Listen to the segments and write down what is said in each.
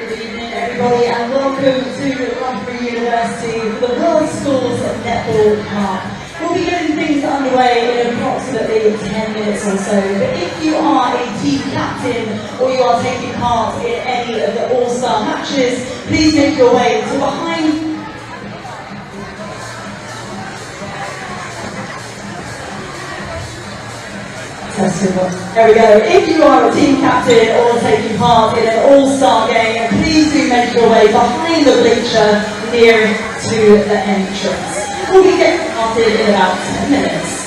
Good evening, everybody, and welcome to Loughborough University for the World Schools Netball Park. We'll be getting things underway in approximately 10 minutes or so, but if you are a team captain or you are taking part in any of the All-Star matches, please make your way to behind. There we go. If you are a team captain or taking part in an all-star game, please do make your way behind the bleacher near to the entrance. We'll be getting started in about 10 minutes.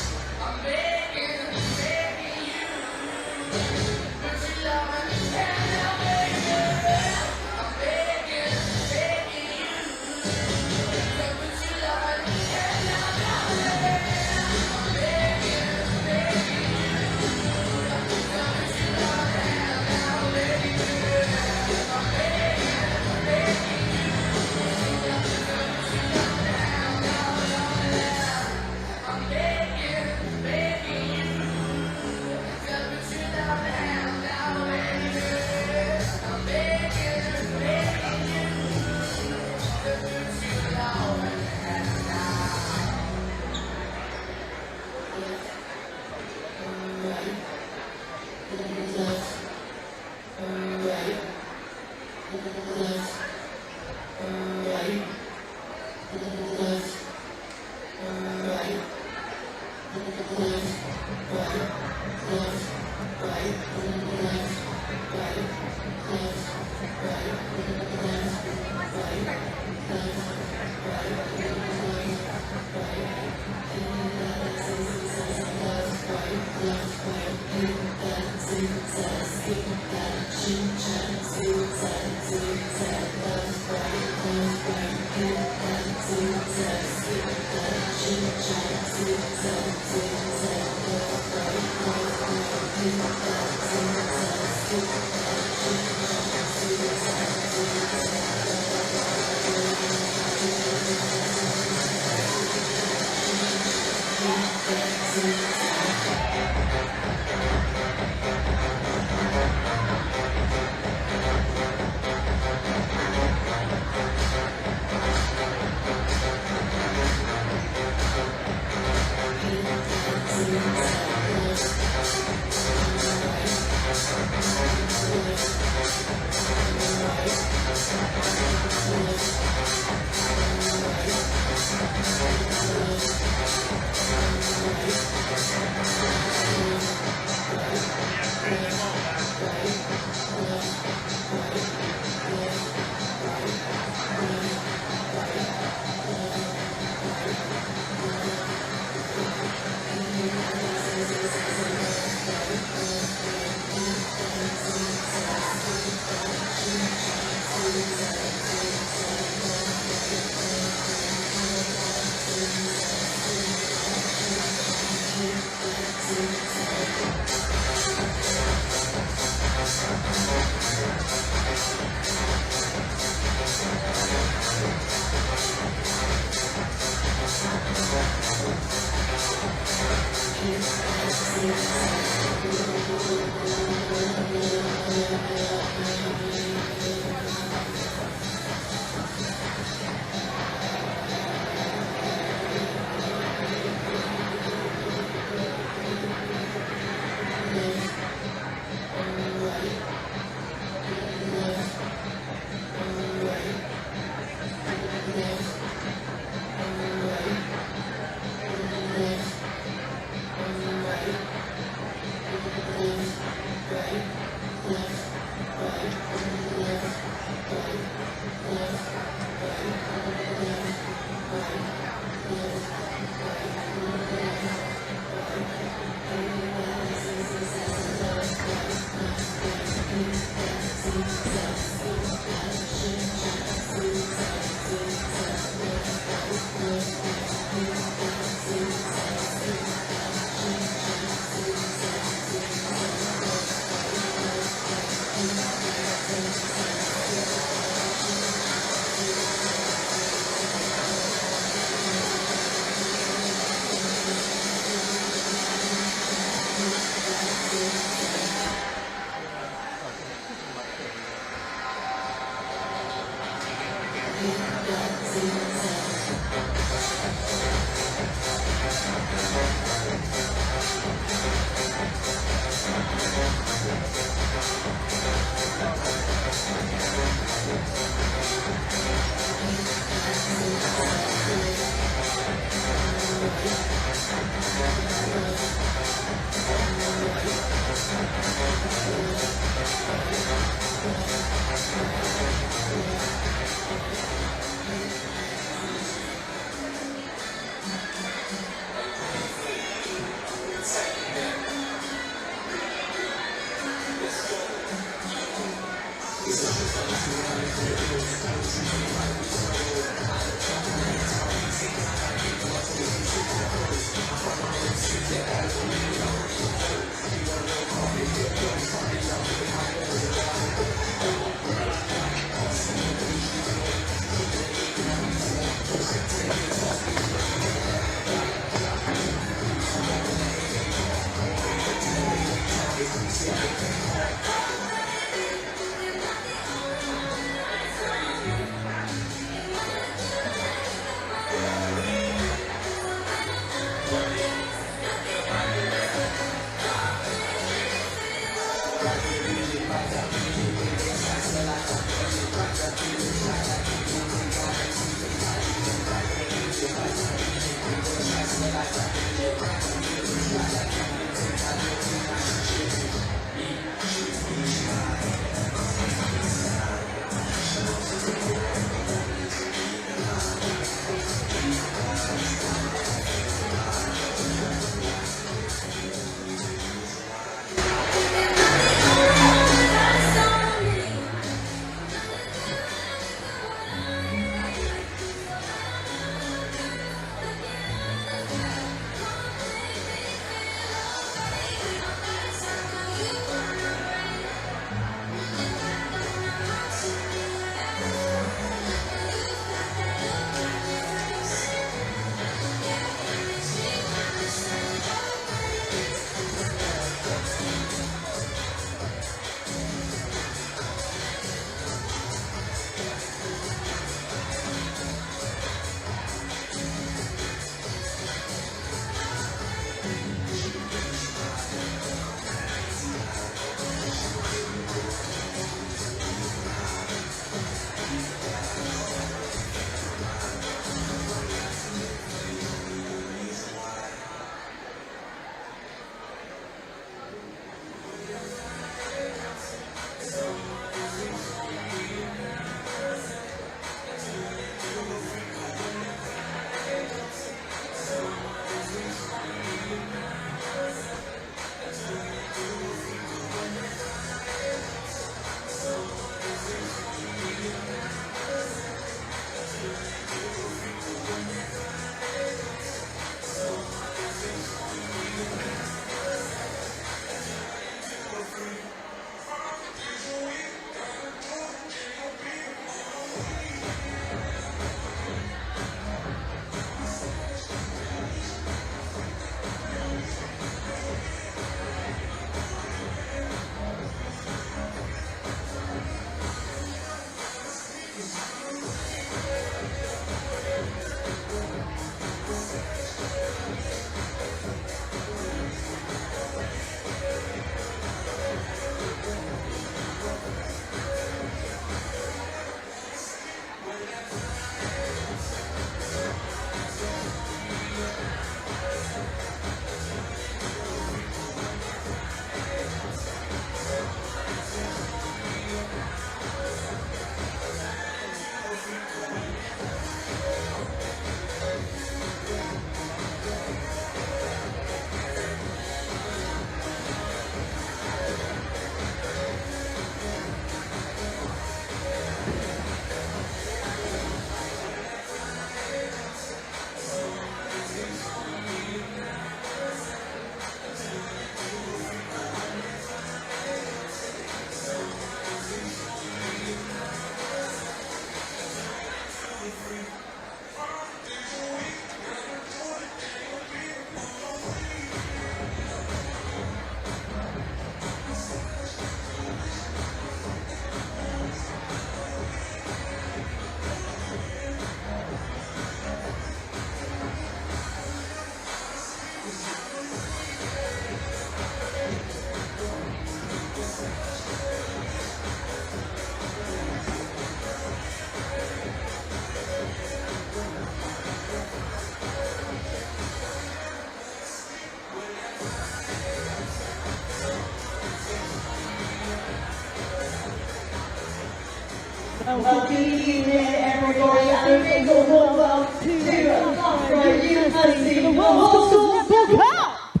Well, good evening, everybody, and a big warm welcome to Loughborough University, the World Netball Cup!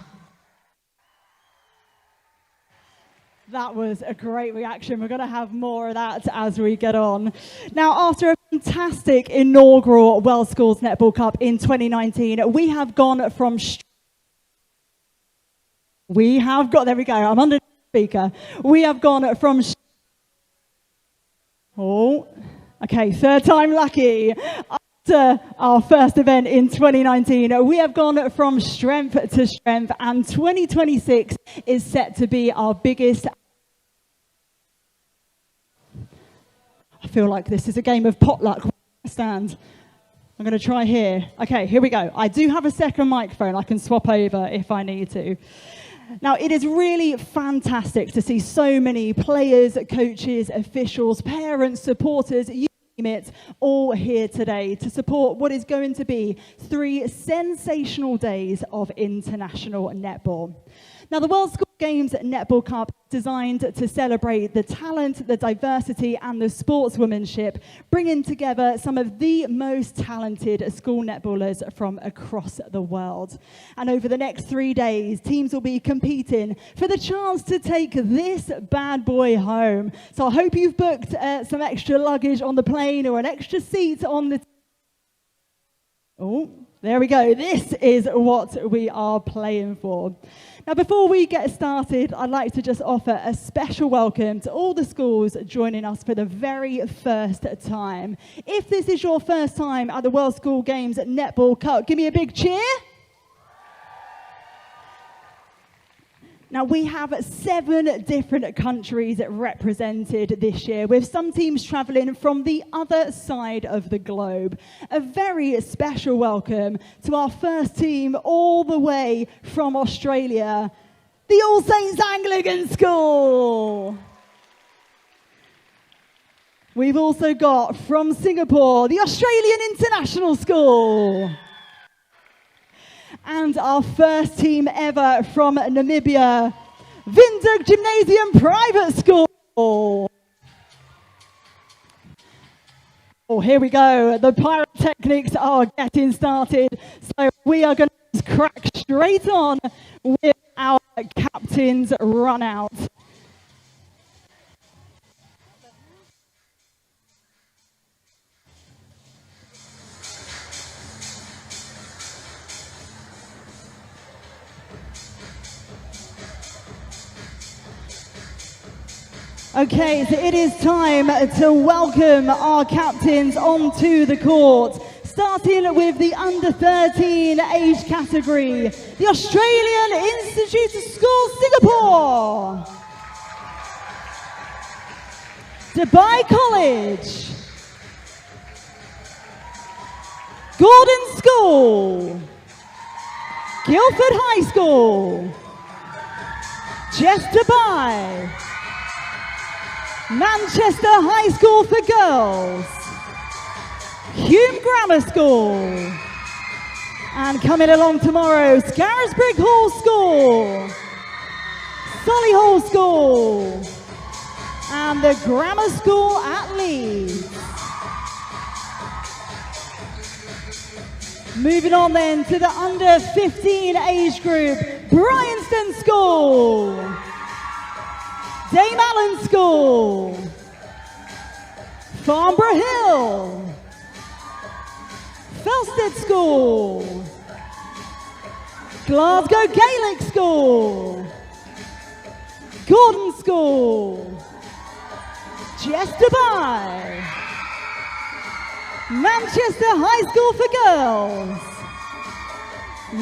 That was a great reaction. We're going to have more of that as we get on. Now, after a fantastic inaugural Wells Schools Netball Cup in 2019, we have gone from... there we go, I'm under the speaker. We have gone from... third time lucky. After our first event in 2019, we have gone from strength to strength, and 2026 is set to be our biggest. I feel like this is a game of potluck. Stand. I'm going to try here. Okay, here we go. I do have a second microphone. I can swap over if I need to. Now, it is really fantastic to see so many players, coaches, officials, parents, supporters, you name it, all here today to support what is going to be 3 sensational days of international netball. Now, the World School Games Netball Cup is designed to celebrate the talent, the diversity, and the sportswomanship, bringing together some of the most talented school netballers from across the world. And over the next 3 days, teams will be competing for the chance to take this bad boy home. So I hope you've booked some extra luggage on the plane or an extra seat on the... There we go. This is what we are playing for. Now, before we get started, I'd like to just offer a special welcome to all the schools joining us for the very first time. If this is your first time at the World School Games Netball Cup, give me a big cheer. Now, we have 7 different countries represented this year, with some teams travelling from the other side of the globe. A very special welcome to our first team all the way from Australia, the All Saints Anglican School. We've also got from Singapore, the Australian International School. And our first team ever from Namibia, Windhoek Gymnasium Private School. Here we go. The pyrotechnics are getting started. So we are going to crack straight on with our captain's run out. Okay, so it is time to welcome our captains onto the court. Starting with the under-13 age category, the Australian Institute of Schools Singapore, Dubai College, Gordon School, Guildford High School, Jess Dubai, Manchester High School for Girls, Hume Grammar School, and coming along tomorrow, Scarisbrick Hall School, Solihull School, and the Grammar School at Leeds. Moving on then to the under 15 age group, Bryanston School, Dame Allen School, Farnborough Hill, Felsted School, Glasgow Gaelic School, Gordon School, Jess Dubai, Manchester High School for Girls,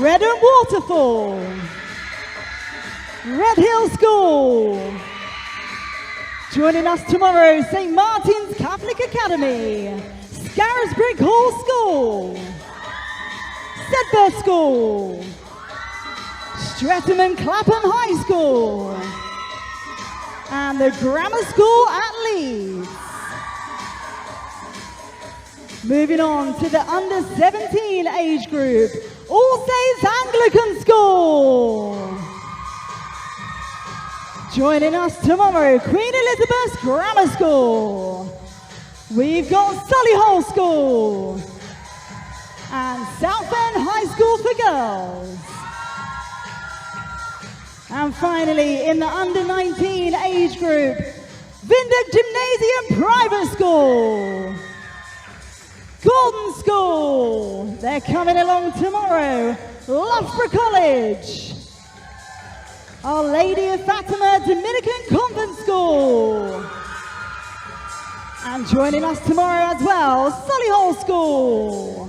Redden Waterfall, Red Hill School. Joining us tomorrow, St. Martin's Catholic Academy, Scarisbrick Hall School, Sedberth School, Streatham and Clapham High School, and the Grammar School at Leeds. Moving on to the under 17 age group, All Saints Anglican School. Joining us tomorrow, Queen Elizabeth's Grammar School, We've got Solihull School and Southend High School for girls. And finally, in the under-19 age group, Vindic Gymnasium Private School. Gordon School, they're coming along tomorrow. Loughborough College. Our Lady of Fatima Dominican Convent School. And joining us tomorrow as well, Solihull School.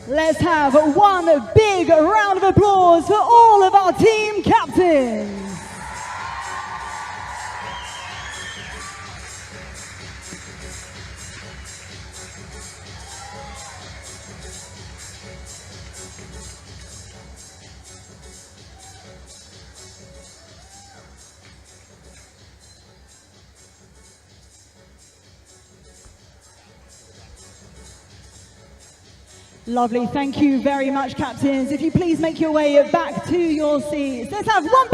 Let's have one big round of applause for all of our team captains. Lovely, thank you very much, captains. If you please make your way back to your seats. Let's have one.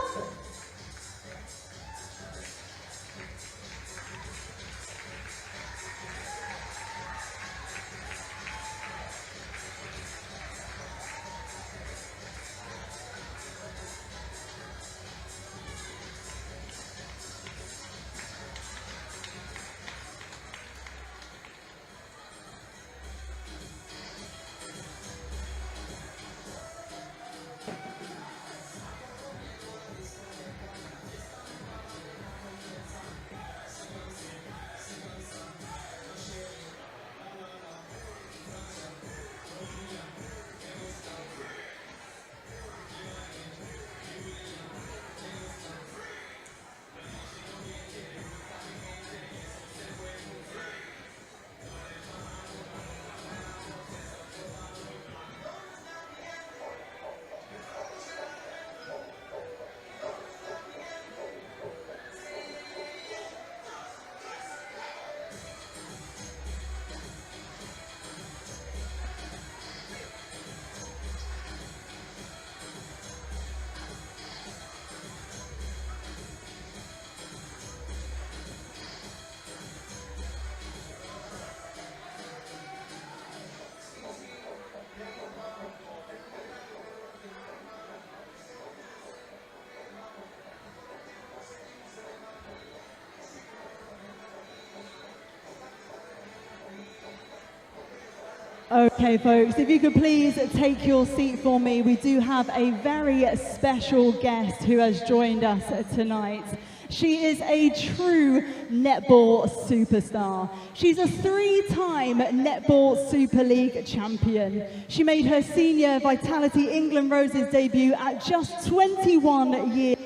Okay, folks, if you could please take your seat for me. We do have a very special guest who has joined us tonight. She is a true netball superstar. She's a three-time Netball Super League champion. She made her senior Vitality England Roses debut at just 21 years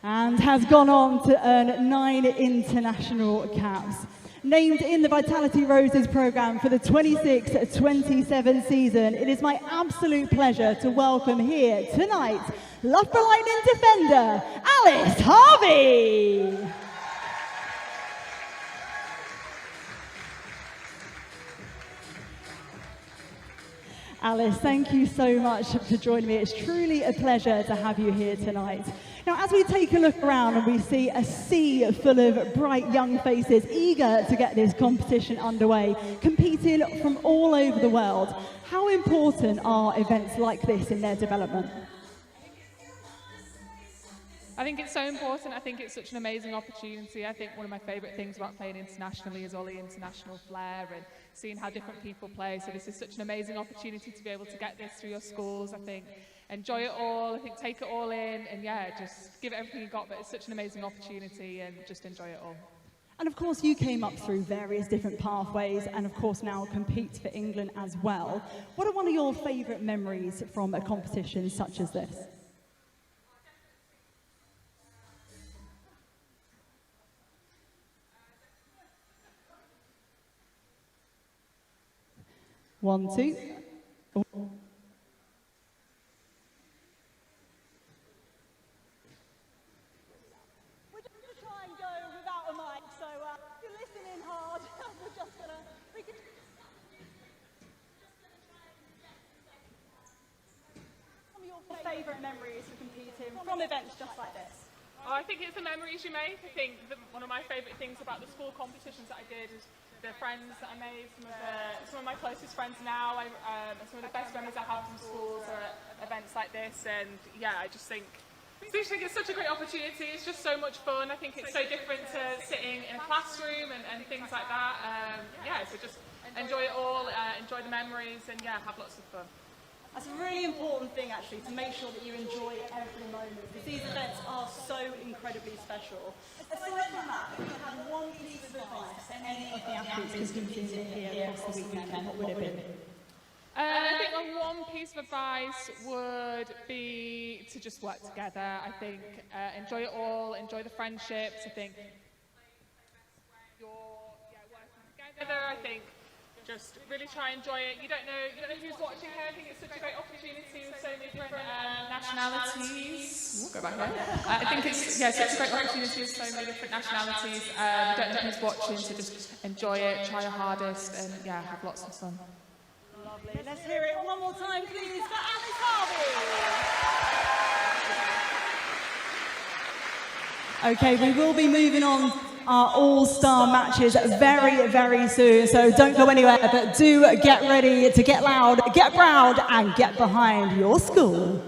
and has gone on to earn 9 international caps. Named in the Vitality Roses programme for the 26-27 season, it is my absolute pleasure to welcome here tonight, Loughborough Lightning defender, Alice Harvey. Alice, thank you so much for joining me. It's truly a pleasure to have you here tonight. Now, as we take a look around and we see a sea full of bright young faces eager to get this competition underway, competing from all over the world, how important are events like this in their development? I think it's so important. I think it's such an amazing opportunity. I think one of my favourite things about playing internationally is all the international flair and seeing how different people play. So this is such an amazing opportunity to be able to get this through your schools. I think enjoy it all. I think take it all in and yeah, just give it everything you got. But it's such an amazing opportunity and just enjoy it all. And of course you came up through various different pathways and of course now compete for England as well. What are one of your favourite memories from a competition such as this? One, two. Oh. We're just going to try and go without a mic, so if you're listening hard, we're just going to... Some of your favourite memories for competing from events just like this? Oh, I think it's the memories you make. I think one of my favourite things about the school competitions that I did is the friends that I made. Some of my closest friends now, some of the best memories I have from schools are at events like this. And yeah, I just think it's such a great opportunity. It's just so much fun. I think it's so different to sitting in a classroom and things like that. Yeah, so just enjoy it all, enjoy the memories, and yeah, have lots of fun. That's a really important thing, actually, to make sure that you enjoy every moment, because these events are so incredibly special. Aside from that, if you had one piece of advice to any of the athletes competing here across the weekend, what would it be? I think one piece of advice would be to just work together. I think enjoy it all, enjoy the friendships. I think you're working together. I think just really try and enjoy it. You don't know who's watching here. I think it's such a great opportunity with so many different nationalities. We'll go back there. I think it's such a great opportunity with so many different nationalities. You don't know who's watching, so just enjoy it, try your hardest, and yeah, have lots of fun. Lovely. Let's hear it one more time, please, for Alice Harvey. Okay, we will be moving on our all-star matches very, very soon, so don't go anywhere, but do get ready to get loud, get proud, and get behind your school.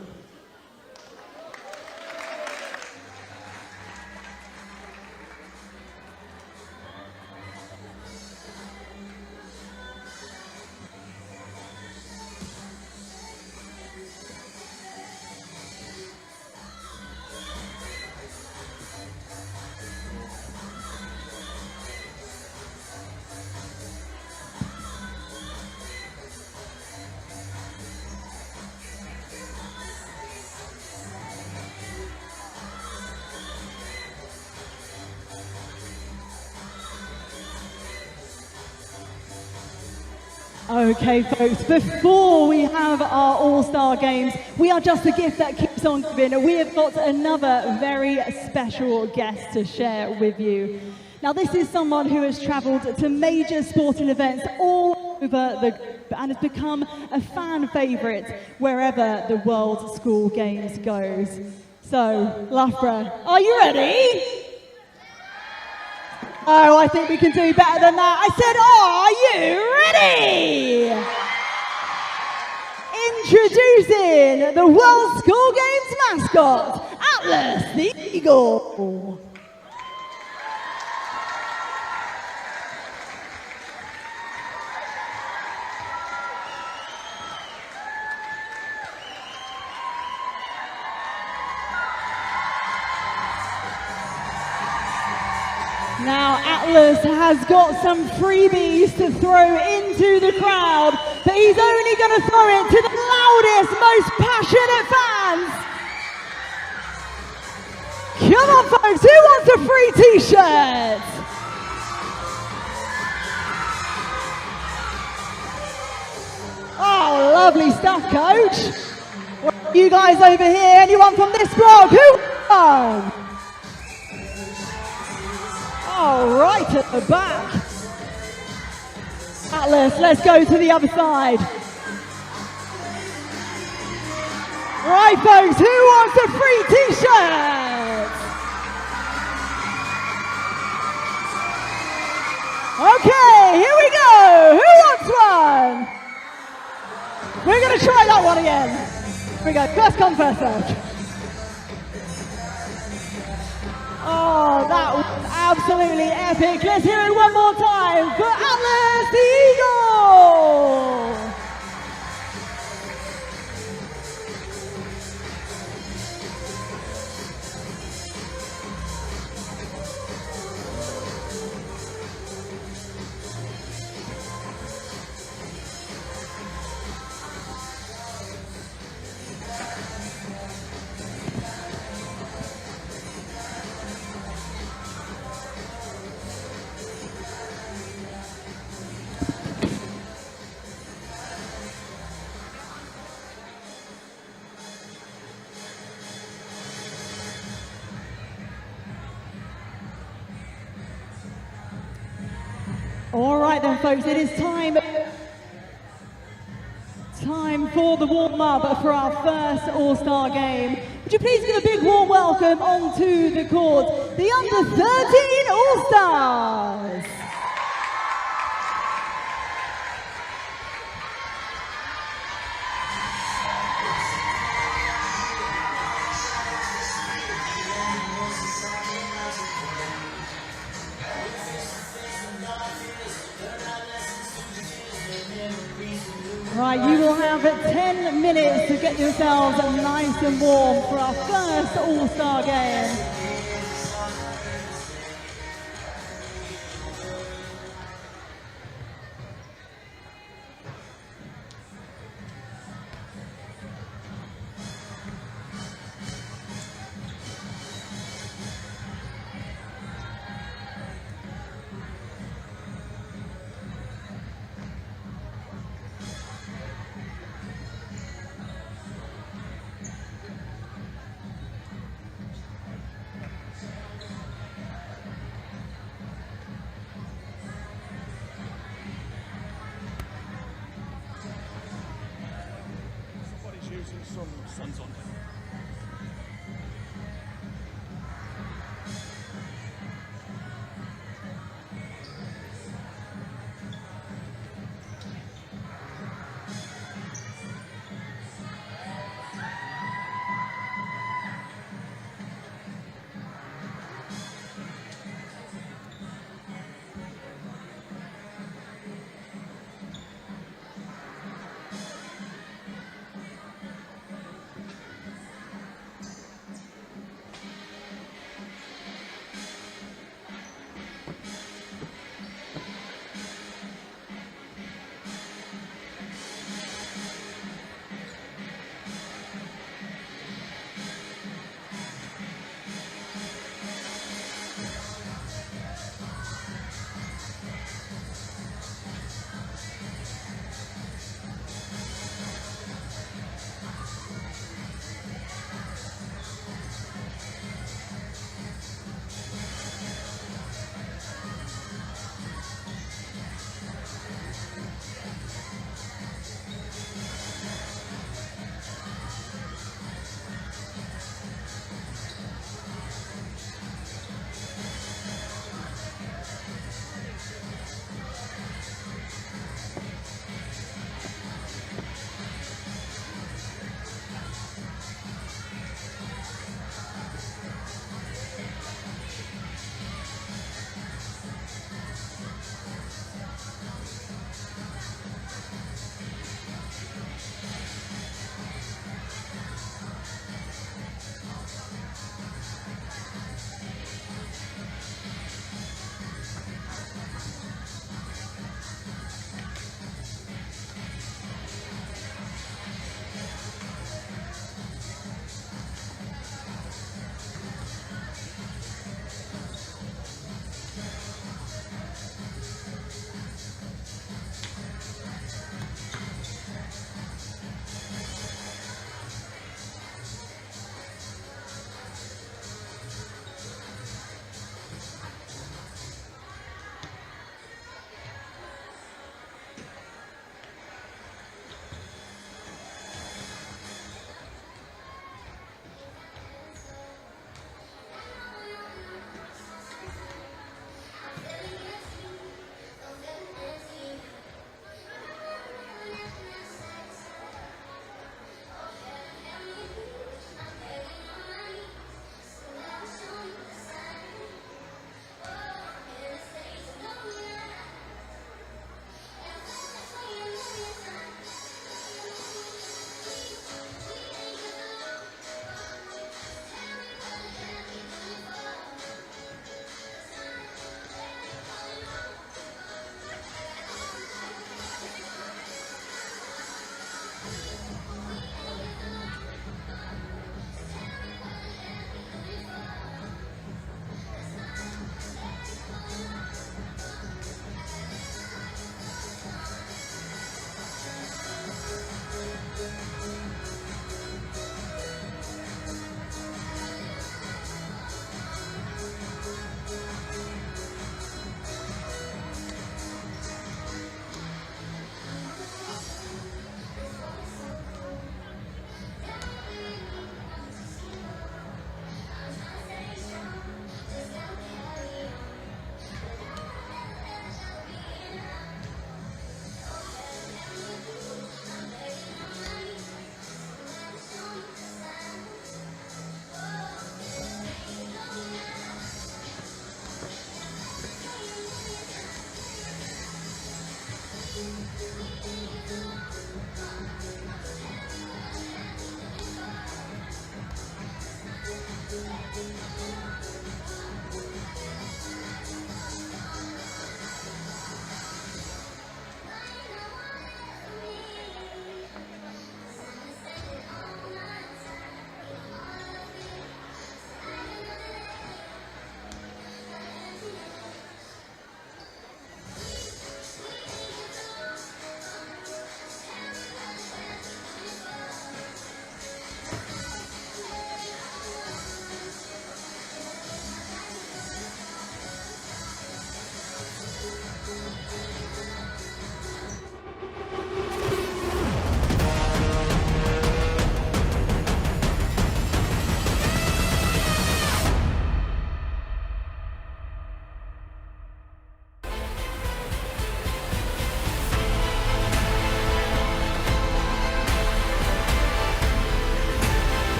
Okay, folks, before we have our All-Star Games, we are just a gift that keeps on giving. We have got another very special guest to share with you. Now, this is someone who has travelled to major sporting events all over the globe and has become a fan favourite wherever the World School Games goes. So, Loughborough, are you ready? Oh, I think we can do better than that. I said, are you ready? Introducing the World School Games mascot, Atlas the Eagle. Now, Atlas has got some freebies to throw into the crowd, but he's only going to throw it to the loudest, most passionate fans. Come on, folks, who wants a free t-shirt? Oh, lovely stuff, Coach. You guys over here, anyone from this block? Who won? Oh, right at the back. Atlas, let's go to the other side. Right, folks, who wants a free t-shirt? Okay, here we go. Who wants one? We're going to try that one again. Here we go, first come, first served. Oh, that was absolutely epic. Let's hear it one more time for Atlas the Eagle. All right then, folks, it is time for the warm-up for our first All-Star game. Would you please give a big warm welcome onto the court, the Under 13 All-Stars. Right, you will have 10 minutes to get yourselves nice and warm for our first All-Star game. Using some suns on him.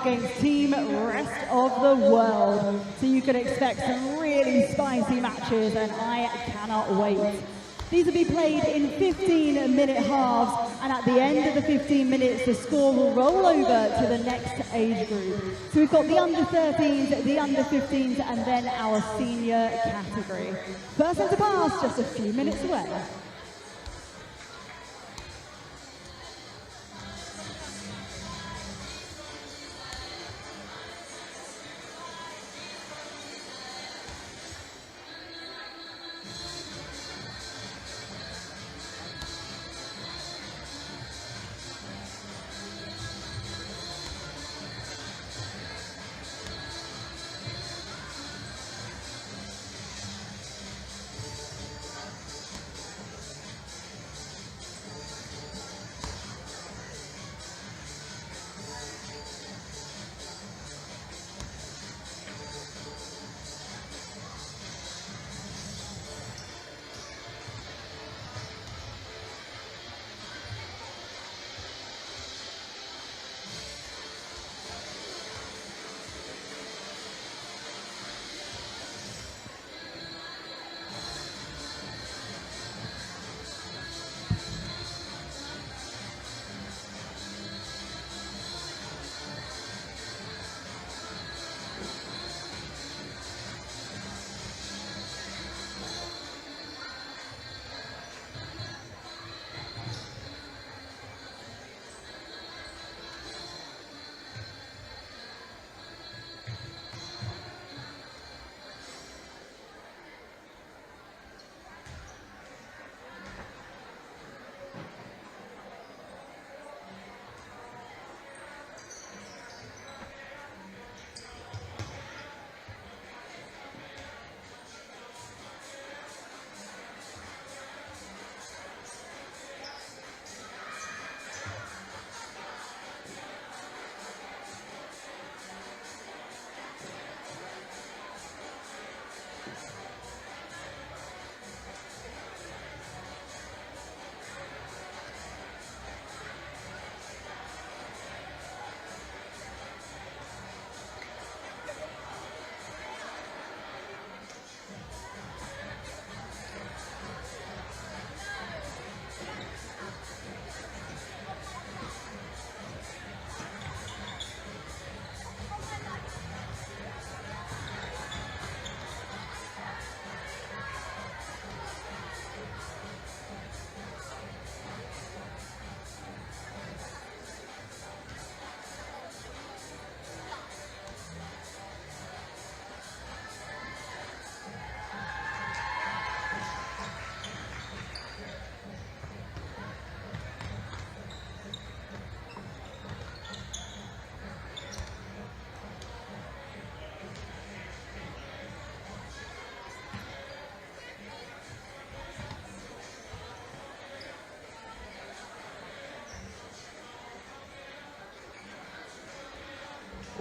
Against Team Rest of the World. So you can expect some really spicy matches and I cannot wait. These will be played in 15-minute halves, and at the end of the 15 minutes, the score will roll over to the next age group. So we've got the under-13s, the under-15s, and then our senior category. Person to pass, just a few minutes away.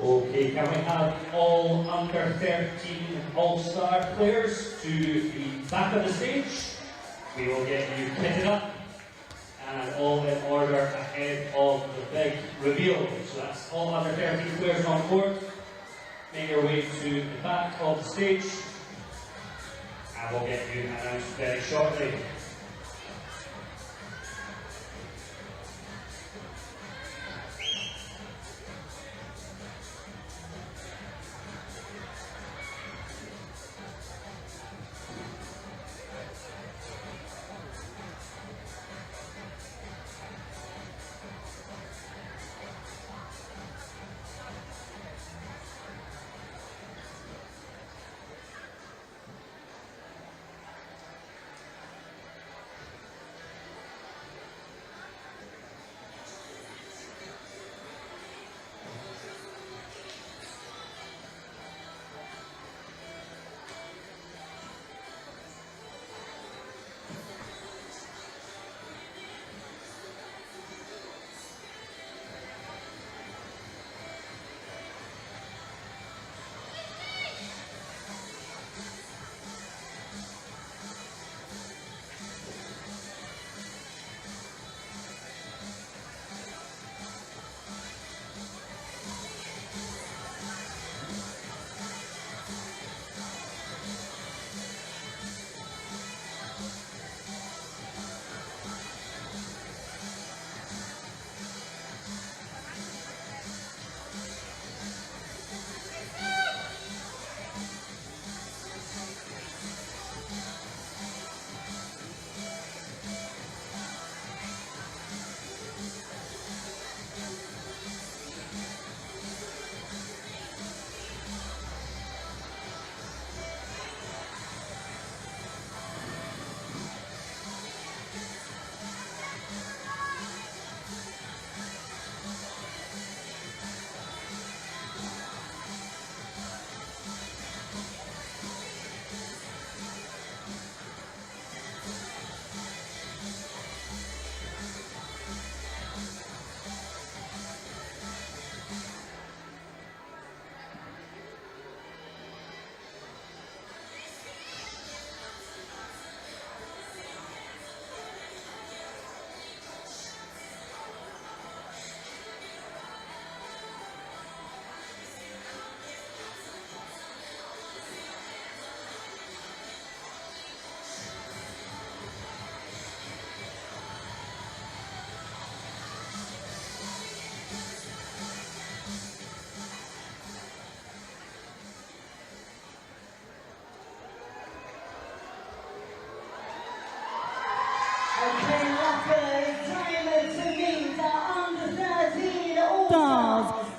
Okay, can we have all under 13 All-Star players to the back of the stage? We will get you kitted up and all in order ahead of the big reveal. So that's all under 13 players on court. Make your way to the back of the stage and we'll get you announced very shortly.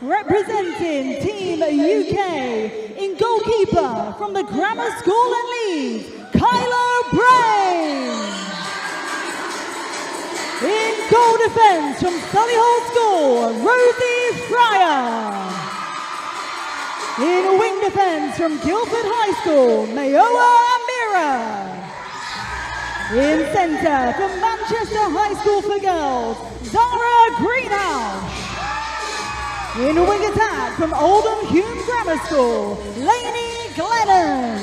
Representing Team UK, in goalkeeper from the Grammar School and Leeds, Kylo Brain. In goal defence from Solihull School, Rosie Fryer. In wing defence from Guildford High School, Mayowa Amira. In centre from Manchester High School for Girls, Zara Greenhouse. In wing attack from Oldham Hume Grammar School, Lainey Glennon.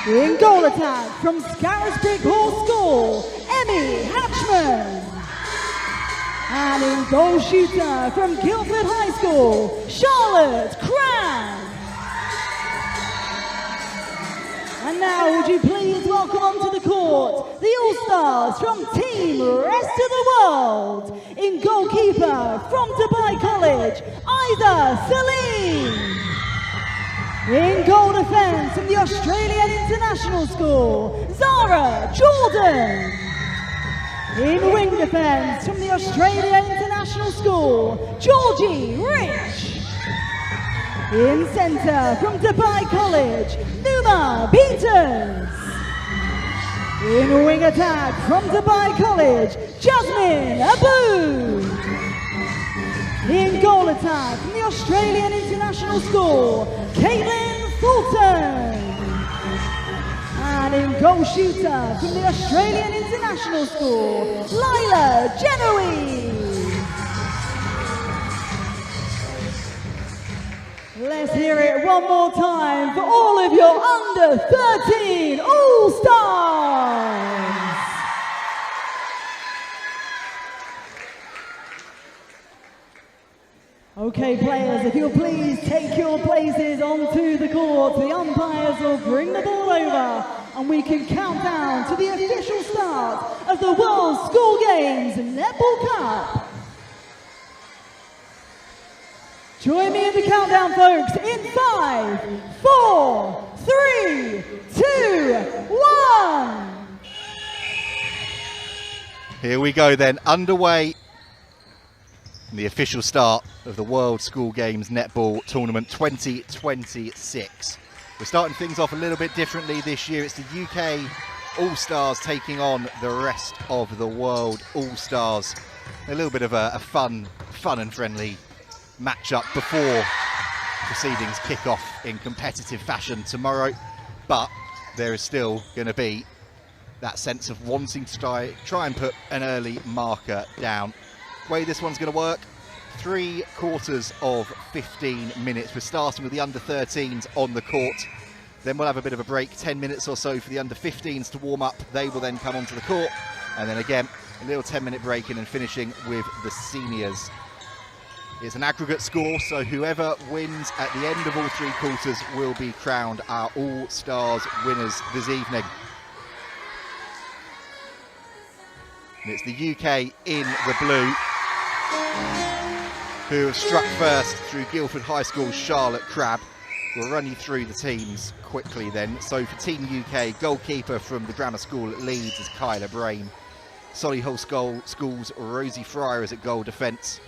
In goal attack from Scarisbrick Hall School, Emmy Hatchman. And in goal shooter from Guildford High School, Charlotte Cran. And now would you please welcome onto the court the All-Stars from Team Rest of the World. In goalkeeper from Dubai College, Isa Salim. In goal defence from the Australian International School, Zara Jordan. In wing defence from the Australian International School, Georgie Rich. In centre from Dubai College, Numa Beatons. In wing attack from Dubai College, Jasmine Abu. In goal attack from the Australian International School, Caitlin Fulton. And in goal shooter from the Australian International School, Lila Genoese. Let's hear it one more time for all of your under 13 All-Stars. Okay, players, if you'll please take your places onto the court, the umpires will bring the ball over and we can count down to the official start of the World School Games Netball Cup. Join me in the countdown, folks, in 5, 4, 3, 2, 1. Here we go then, underway. The official start of the World School Games Netball Tournament 2026. We're starting things off a little bit differently this year. It's the UK All-Stars taking on the rest of the world All-Stars. A little bit of a fun and friendly matchup before proceedings kick off in competitive fashion tomorrow. But there is still going to be that sense of wanting to try and put an early marker down. Way this one's going to work, 3 quarters of 15 minutes. We're starting with the under 13s on the court, then we'll have a bit of a break, 10 minutes or so for the under 15s to warm up. They will then come onto the court, and then again a little 10-minute break in and finishing with the seniors. It's an aggregate score, so whoever wins at the end of all 3 quarters will be crowned our All-Stars winners this evening. And it's the UK in the blue who have struck first through Guildford High School's Charlotte Crabb. We'll run you through the teams quickly then. So for Team UK, goalkeeper from the grammar school at Leeds is Kyla Brain. Solihull School's Rosie Fryer is at goal defence.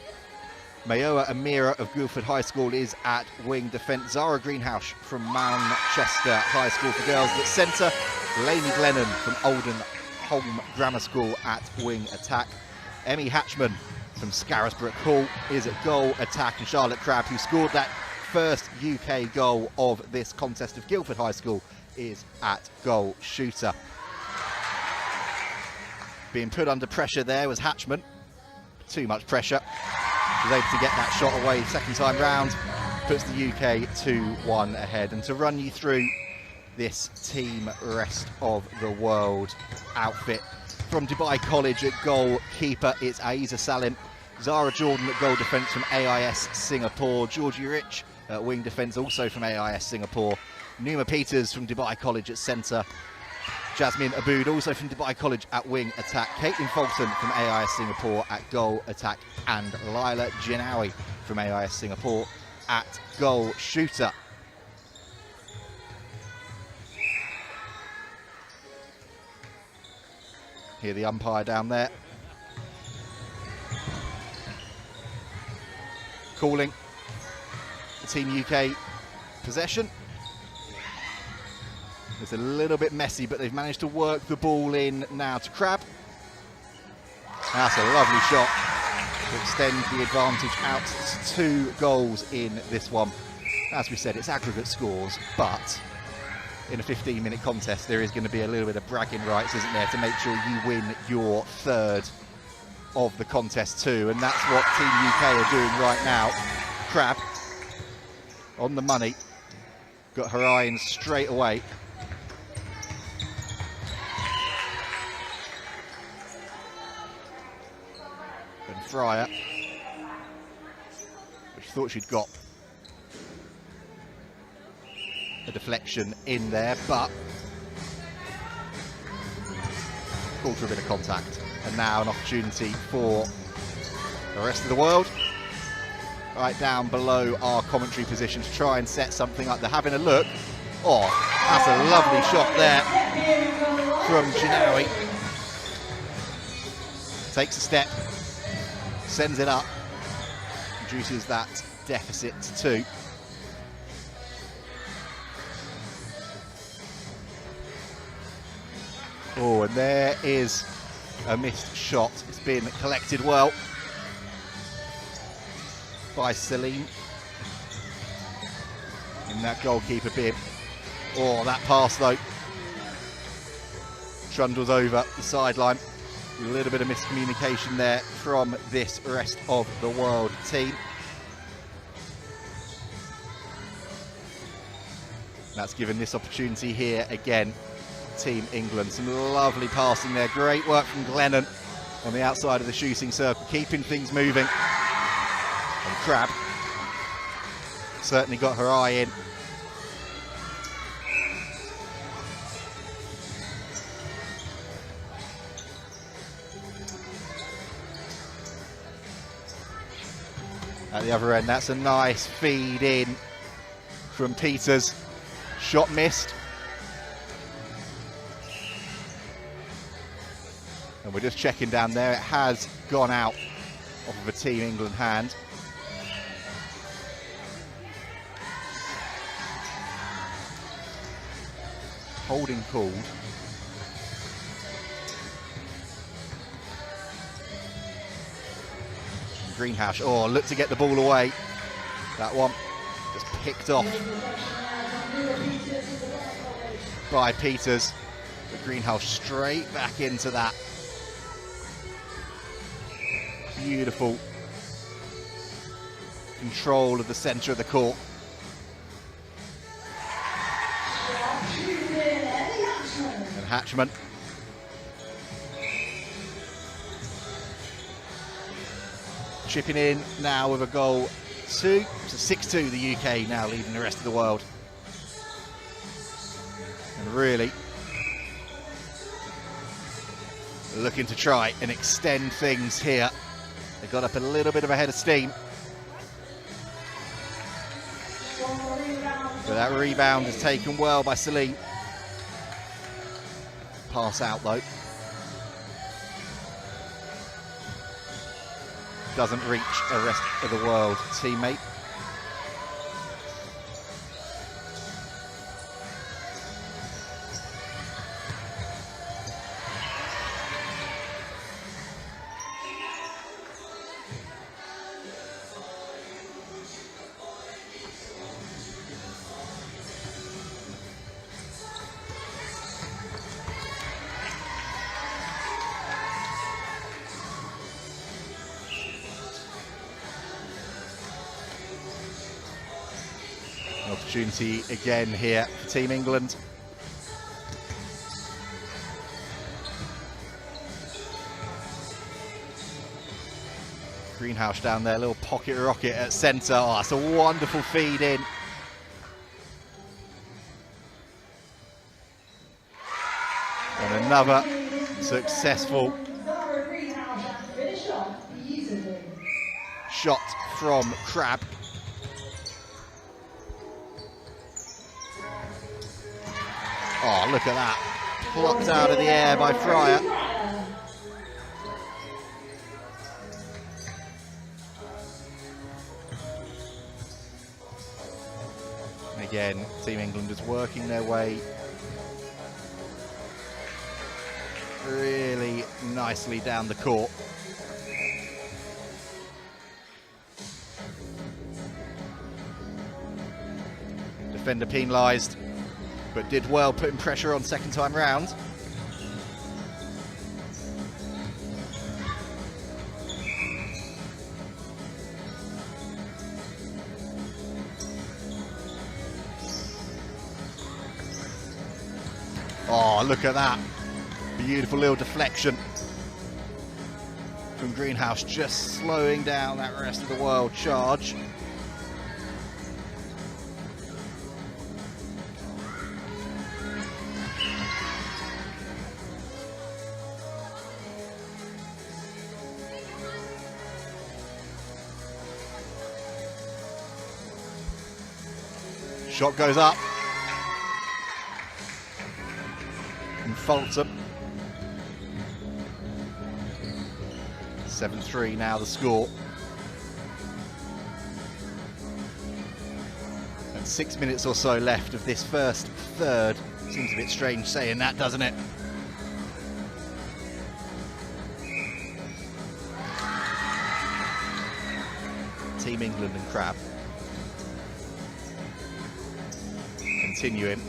Mayoa Amira of Guildford High School is at wing defence. Zara Greenhouse from Manchester High School for girls at centre. Lainey Glennon from Oldham Holm Grammar School at wing attack. Emmy Hatchman from Scarisbrook Hall is at goal attack, and Charlotte Crabb, who scored that first UK goal of this contest of Guildford High School, is at goal shooter. Being put under pressure there was Hatchman. Too much pressure. Was able to get that shot away second time round. Puts the UK 2-1 ahead. And to run you through this team rest of the world outfit. From Dubai College at goalkeeper, it's Aiza Salim. Zara Jordan at goal defence from AIS Singapore. Georgie Rich at wing defence, also from AIS Singapore. Numa Peters from Dubai College at centre. Jasmine Aboud, also from Dubai College at wing attack. Caitlin Fulton from AIS Singapore at goal attack. And Lila Jinawi from AIS Singapore at goal shooter. Hear the umpire down there. Calling the Team UK possession. It's a little bit messy, but they've managed to work the ball in now to Crabb. That's a lovely shot to extend the advantage out to 2 goals in this one. As we said, it's aggregate scores, but in a 15-minute contest, there is going to be a little bit of bragging rights, isn't there, to make sure you win your 3rd of the contest too, and that's what Team UK are doing right now. Crabb on the money, got her eye in straight away. And Fryer, which thought she'd got a deflection in there, but called for a bit of contact. And now an opportunity for the rest of the world, right down below our commentary position, to try and set something up. They're having a look. Oh, that's a lovely shot there from Jinawi. Takes a step, sends it up, reduces that deficit to 2. Oh, and there is a missed shot. It's been collected well by Celine in that goalkeeper bib. Oh, that pass though trundles over the sideline. A little bit of miscommunication there from this rest of the world team. That's given this opportunity here again. Team England, some lovely passing there. Great work from Glennon on the outside of the shooting circle, keeping things moving. And Crabb certainly got her eye in. At the other end, that's a nice feed in from Peters. Shot missed. And we're just checking down there. It has gone out off of a Team England hand. Holding called. Greenhouse, oh, look to get the ball away. That one just picked off by Peters. But Greenhouse straight back into that. Beautiful control of the centre of the court. And Hatchman. Chipping in now with a goal 2. It's a 6-2, the UK now leading the rest of the world. And really looking to try and extend things here. They got up a little bit of a head of steam. But that rebound is taken well by Celine. Pass out though. Doesn't reach the rest of the world teammate. Opportunity again here for Team England. Greenhouse down there, little pocket rocket at centre. Oh, that's a wonderful feed in. And another successful shot from Crabb. Oh, look at that. Plucked out of the air by Fryer. Again, Team England is working their way really nicely down the court. Defender penalised, but did well putting pressure on second time round. Oh, look at that. Beautiful little deflection from Greenhouse, just slowing down that rest of the world charge. Shot goes up. And Fulton. 7-3 now the score. And 6 minutes or so left of this first third. Seems a bit strange saying that, doesn't it? Team England and Crabb. Continuing.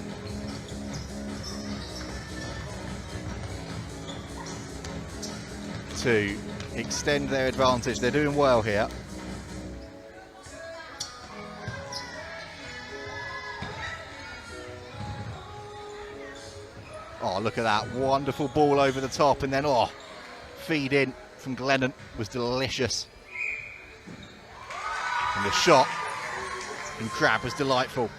To extend their advantage. They're doing well here. Oh, look at that. Wonderful ball over the top. And then, oh, feed in from Glennon was delicious. And the shot from Crab was delightful.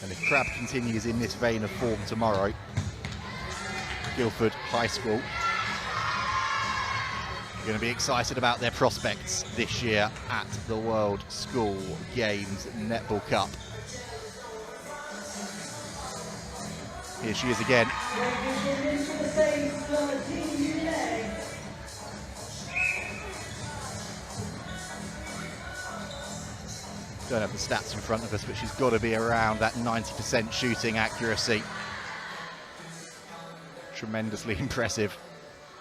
And if Crab continues in this vein of form tomorrow, Guildford High School are going to be excited about their prospects this year at the World School Games Netball Cup. Here she is again. Don't have the stats in front of us, but she's got to be around that 90% shooting accuracy. Tremendously impressive.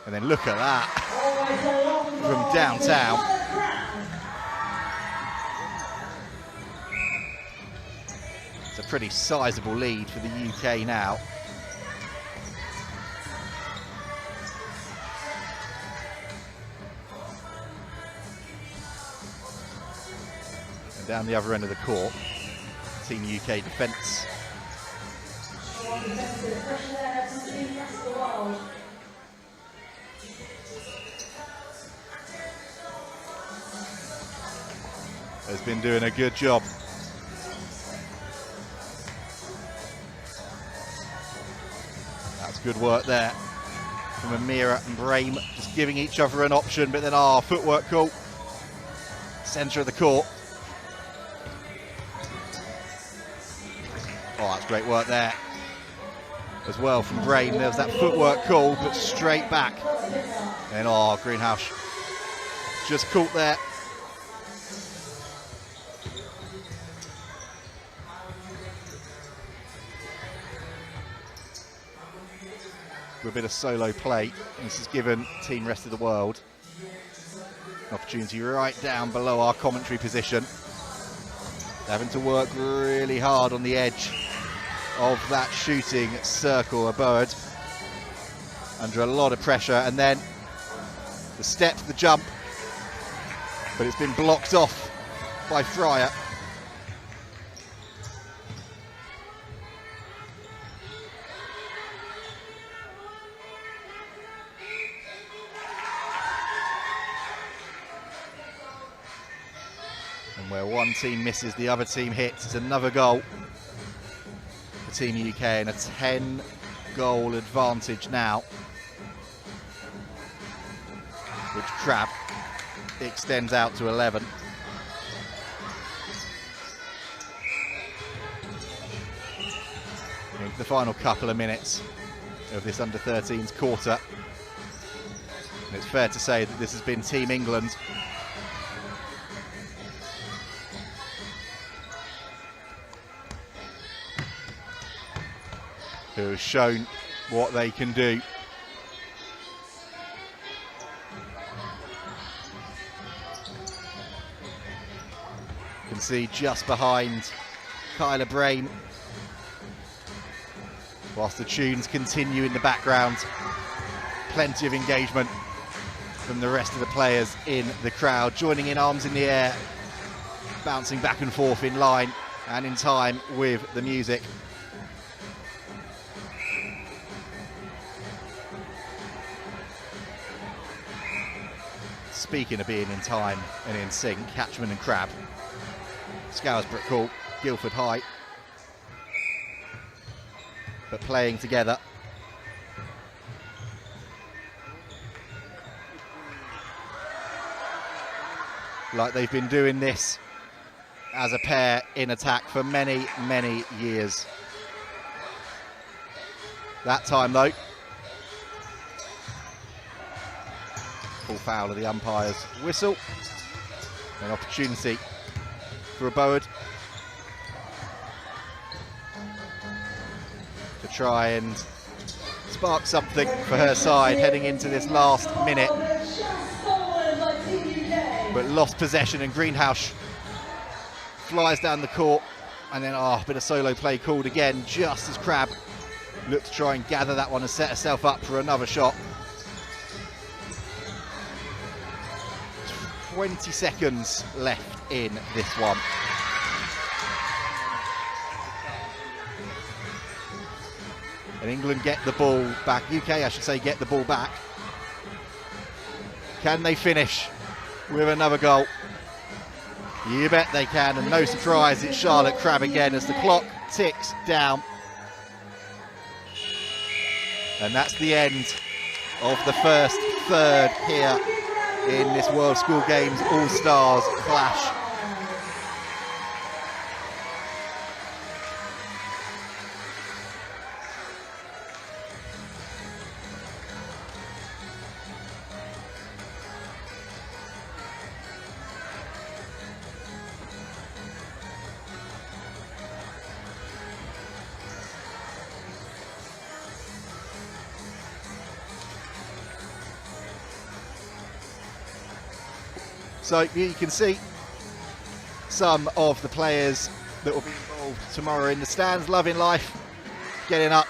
And then look at that from downtown. It's a pretty sizable lead for the UK now. And down the other end of the court, Team UK defence. Has been doing a good job. That's good work there from Amira and Brahim, just giving each other an option, but then footwork cool. Centre of the court. Oh, that's great work there as well from Brahim. There was that footwork call, but straight back. And Greenhouse just caught there. With a bit of solo play. This has given Team Rest of the World an opportunity right down below our commentary position. They're having to work really hard on the edge of that shooting circle. A bird under a lot of pressure, and then the step, the jump, but it's been blocked off by Fryer. And where one team misses, the other team hits. It's another goal for Team UK and a 10-goal advantage now, which Crab extends out to 11. Into the final couple of minutes of this under-13s quarter. And it's fair to say that this has been Team England who has shown what they can do. You can see just behind Kyla Brain, whilst the tunes continue in the background, plenty of engagement from the rest of the players in the crowd, joining in, arms in the air, bouncing back and forth in line and in time with the music. Speaking of being in time and in sync, Catchman and Crab, Scarisbrook Court, Guildford High, but playing together. Like they've been doing this as a pair in attack for many, many years. That time though, full foul of the umpire's whistle. An opportunity for a Board to try and spark something for her side heading into this last minute. But lost possession, and Greenhouse flies down the court, and then a bit of solo play called again, just as Crab looked to try and gather that one and set herself up for another shot. 20 seconds left in this one. And England get the ball back, UK I should say, get the ball back. Can they finish with another goal? You bet they can, and no surprise, it's Charlotte Crab again as the clock ticks down. And that's the end of the first third here in this World School Games All-Stars clash. So you can see some of the players that will be involved tomorrow in the stands, loving life, getting up,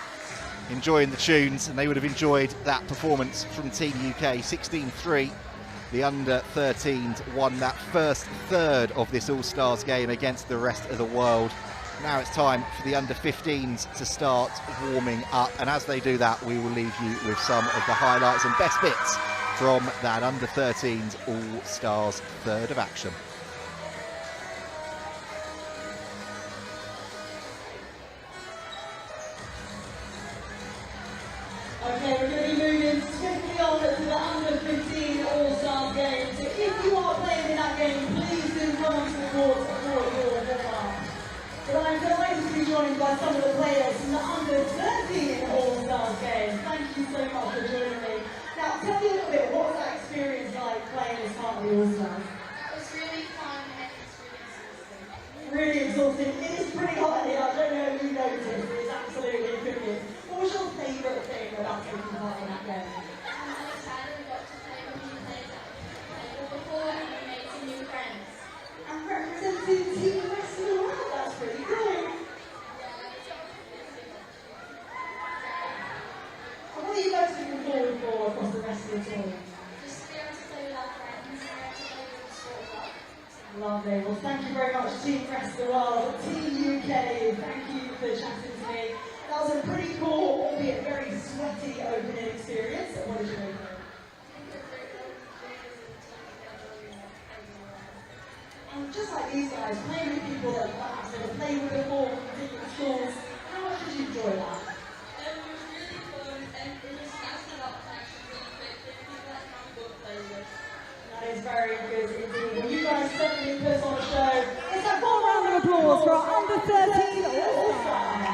enjoying the tunes, and they would have enjoyed that performance from Team UK. 16-3, the under-13s won that first third of this All-Stars game against the rest of the world. Now it's time for the under-15s to start warming up, and as they do that, we will leave you with some of the highlights and best bits from that under-13s All-Stars third of action. Okay, we're going to be moving swiftly on to the under-15 All-Stars game. So if you are playing in that game, please do run onto the court for your warm-up. But I'm delighted to be joined by some of the players from the under-13 All-Stars game. Thank you so much for joining me. Now, tell me a little bit, what was that experience like playing as part of the All-Stars? It was really fun and it's really exhausting. Really exhausting. It is pretty hot here. I don't know if you noticed. It's absolutely cooking. What was your favourite thing about taking part in that game? I'm excited we got to play with new players that we've played before and we made some new friends. And representing Team West of the World. That's pretty cool. And what are you guys looking forward for across the rest of the tour? Just to be able to play with our friends and be able to play with the sport club. Lovely. Well, thank you very much, Team Rest of the World. Team UK, thank you for chatting to me. That was a pretty cool, albeit very sweaty opening experience. What did you make of it? And just like these guys, playing with people that perhaps never played with before from different schools, how much did you enjoy that? It was really fun and it was nice to have connections really quick with people that can't go play with. That is very good indeed. Well, you guys certainly put on a show. It's a full round of applause for our under-13 All-Stars.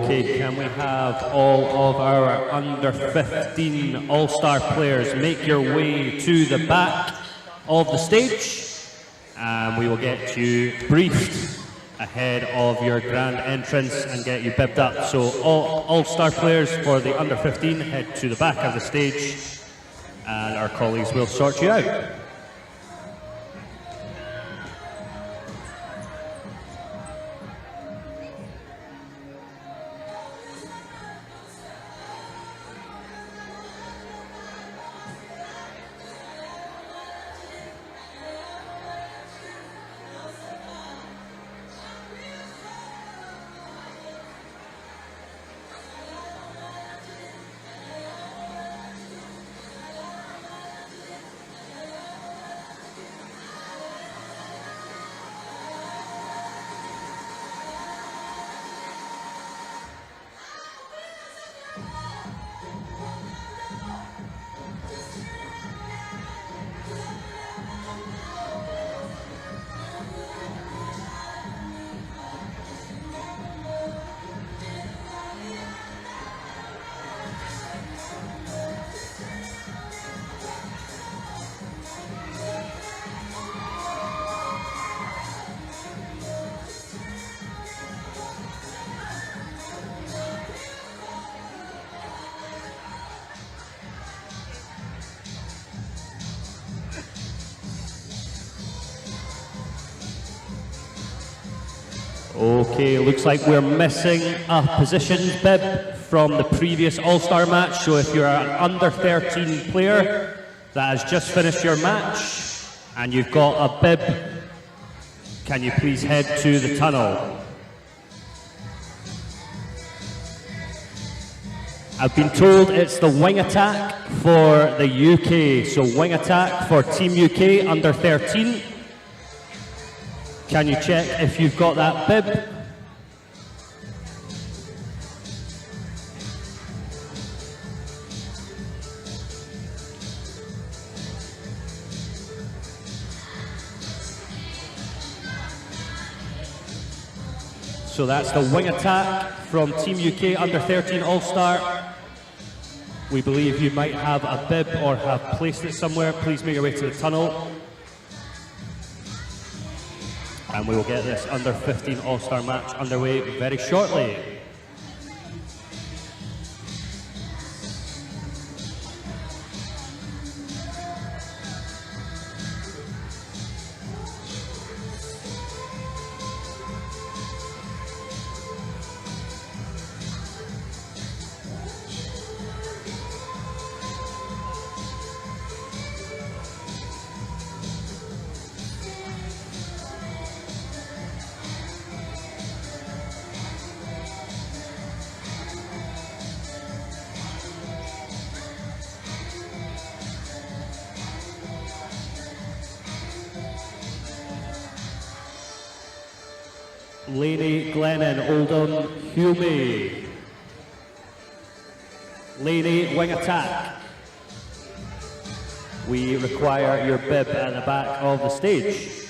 Okay, can we have all of our under 15 All-Star players make your way to the back of the stage, and we will get you briefed ahead of your grand entrance and get you bibbed up. So all All-Star players for the under 15 head to the back of the stage, and our colleagues will sort you out. Okay, looks like we're missing a positions bib from the previous All-Star match. So if you're an under 13 player that has just finished your match and you've got a bib, can you please head to the tunnel? I've been told it's the wing attack for the UK. So wing attack for Team UK under 13. Can you check if you've got that bib? So that's the wing attack from Team UK under 13 All-Star. We believe you might have a bib or have placed it somewhere. Please make your way to the tunnel. And we will get this under 15 All-Star match underway very shortly. Laney, Glennon, Oldham, Hume. Laney, wing attack. We require your bib at the back of the stage.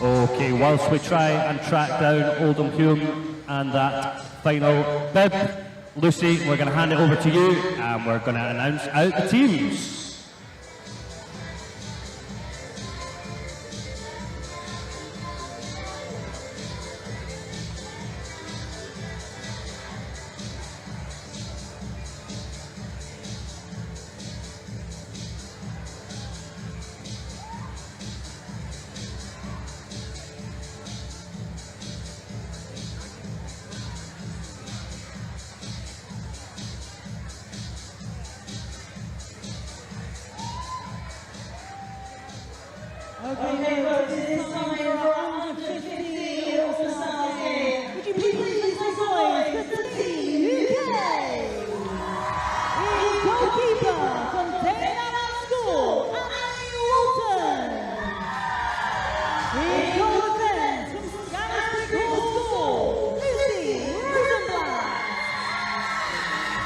Okay, whilst we try and track down Oldham Hume and that final bib, Lucy, we're going to hand it over to you and we're going to announce out the teams. Okay, folks, it is time for our under 15 All-Stars game. Would you please make some noise for the Team UK? In goalkeeper from Dana School, Annie Walton. In goal defense from Scarisbrick School, Lucy Rosenblatt.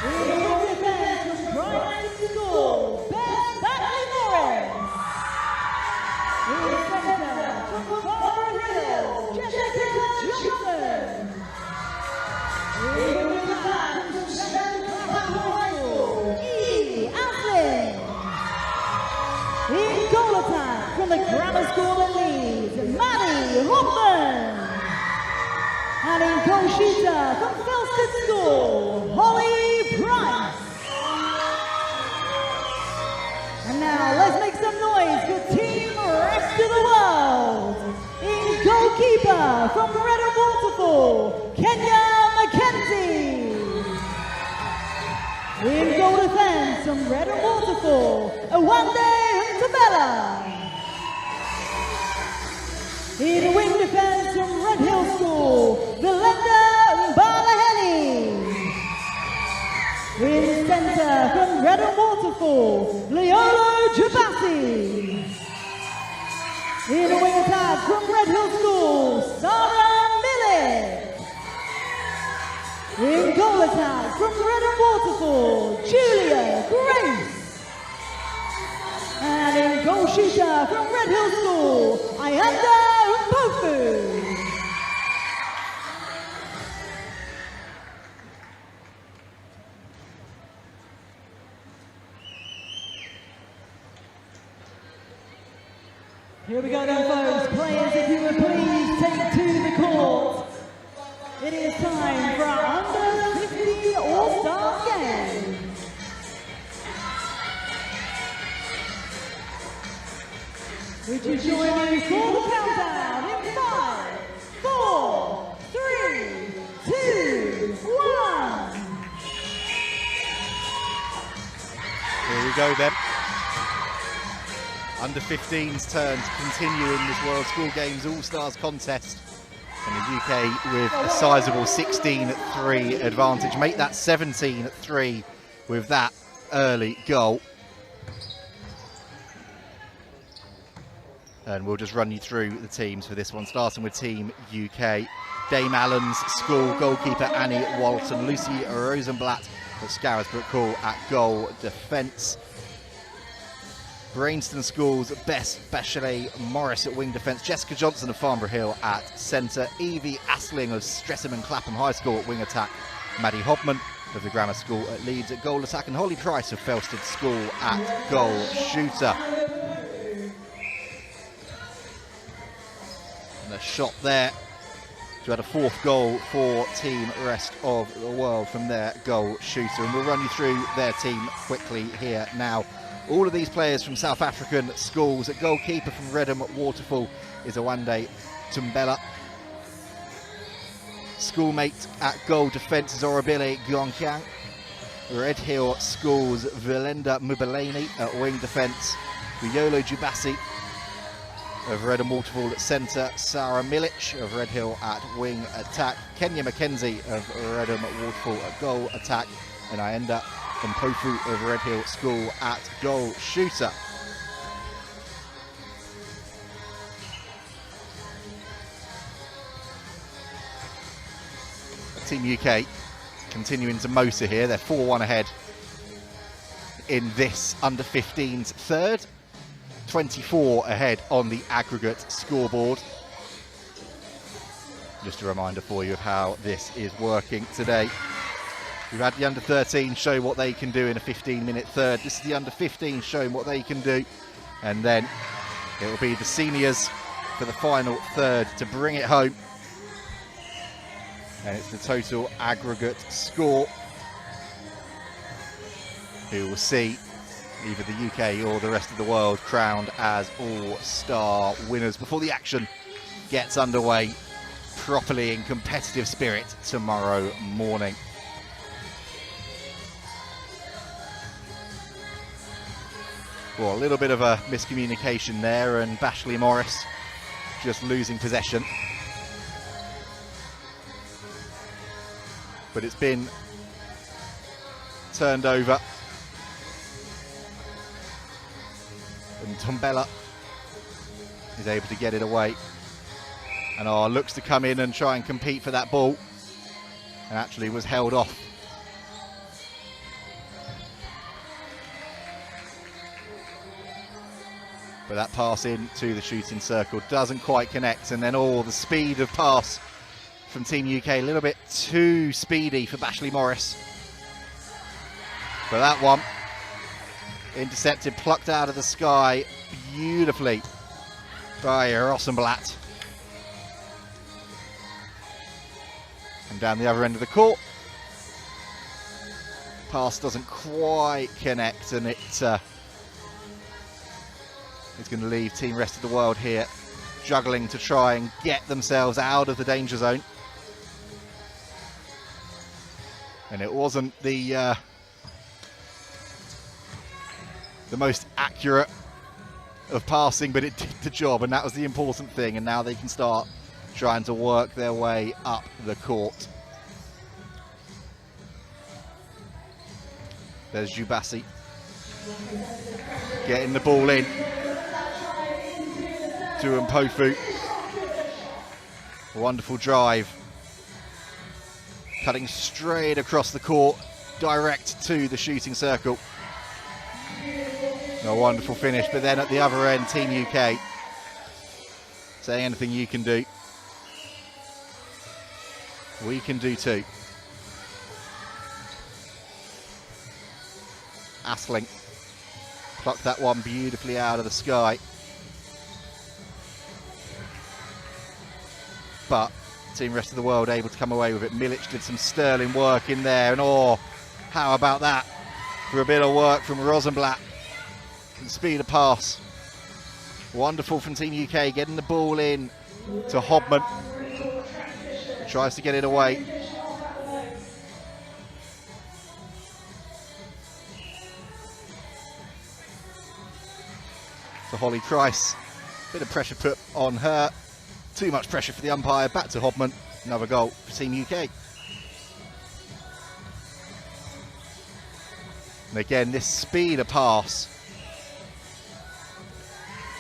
In goal defense from Brighton School, Beth Batley Morris. In the centre, from Forest Hill, Jessica Johnson. In the attack, from Clapham High School, Edie Aslin. In goal attack, from the Grammar School at Leeds, Maddie Hoffman. And in goal shooter, from Felsted School, Holly Price. And now let's make some noise for Team Rest of the World. In goalkeeper from Redham Waterfall, Kenya McKenzie. In goal defense from Redham Waterfall, Awande Tabella. In wing defense from Red Hill School, Belinda Balaheni. In centre from Redham Waterfall, Leolo Jabassi. In a wing attack from Red Hill School, Sarah Millett. In goal attack from Redham Waterfall, Julia Grace. And in goal shooter from Red Hill School, Ayanda Mpofu. Here we go then, folks. Players, if you would please take to the court. It is time for our under 15 All-Stars game. Would you join me for the countdown in 5, 4, 3, 2, 1. Here we go then. Under 15's turn to continue in this World School Games All-Stars contest. And the UK with a sizable 16-3 advantage. Make that 17-3 with that early goal. And we'll just run you through the teams for this one, starting with Team UK. Dame Allen's School goalkeeper Annie Walton, Lucy Rosenblatt of Scarisbrick Hall at goal defence. Brainston School's Bess Bachelet Morris at wing defence, Jessica Johnson of Farnborough Hill at centre, Evie Asling of Streatham and Clapham High School at wing attack, Maddie Hoffman of the Grammar School at Leeds at goal attack, and Holly Price of Felsted School at goal shooter. And a shot there to add a fourth goal for Team Rest of the World from their goal shooter. And we'll run you through their team quickly here now. All of these players from South African schools. At goalkeeper from Redham Waterfall is Awande Tumbela. Schoolmate at goal defence is Orabile Gyeongkyang. Red Hill Schools Velinda Mubalani at wing defence. Riolo Jubasi of Redham Waterfall at centre. Sarah Milic of Red Hill at wing attack. Kenya McKenzie of Redham Waterfall at goal attack. And Ayanda Mpofu of Red Hill School at goal shooter. Team UK continuing to motor here. They're 4-1 ahead in this under 15's third. 24 ahead on the aggregate scoreboard. Just a reminder for you of how this is working today. We've had the under-13 show what they can do in a 15-minute third. This is the under-15 showing what they can do. And then it will be the seniors for the final third to bring it home. And it's the total aggregate score who will see either the UK or the rest of the world crowned as All-Star winners before the action gets underway properly in competitive spirit tomorrow morning. Well, a little bit of a miscommunication there, and Bashley Morris just losing possession. But it's been turned over. And Tombella is able to get it away. And looks to come in and try and compete for that ball. And actually was held off. But that pass into the shooting circle doesn't quite connect. And then the speed of pass from Team UK, a little bit too speedy for Bashley Morris. But that one, intercepted, plucked out of the sky beautifully by Rosenblatt. And down the other end of the court. Pass doesn't quite connect, and it's going to leave Team Rest of the World here juggling to try and get themselves out of the danger zone. And it wasn't the most accurate of passing, but it did the job, and that was the important thing. And now they can start trying to work their way up the court. There's Jubasi getting the ball in to Mpofu. Wonderful drive. Cutting straight across the court, direct to the shooting circle. A wonderful finish, but then at the other end, Team UK saying anything you can do, we can do too. Asling plucked that one beautifully out of the sky. But Team Rest of the World able to come away with it. Milic did some sterling work in there, and how about that for a bit of work from Rosenblatt and speed of pass. Wonderful from Team UK, getting the ball in to Hobman. Tries to get it away. To Holly Price. Bit of pressure put on her. Too much pressure for the umpire. Back to Hobman. Another goal for Team UK. And again, this speed of pass.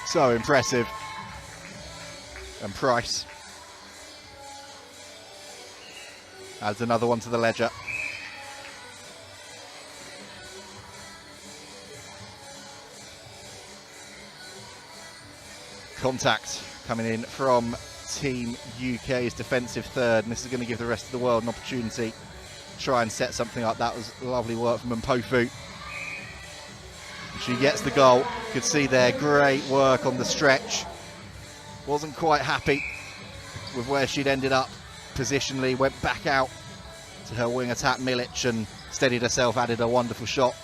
So impressive. And Price adds another one to the ledger. Contact coming in from Team UK's defensive third, and this is going to give the Rest of the World an opportunity to try and set something up. That was lovely work from Mpofu. She gets the goal. Could see there, great work on the stretch. Wasn't quite happy with where she'd ended up positionally, went back out to her wing attack Milic and steadied herself, added a wonderful shot.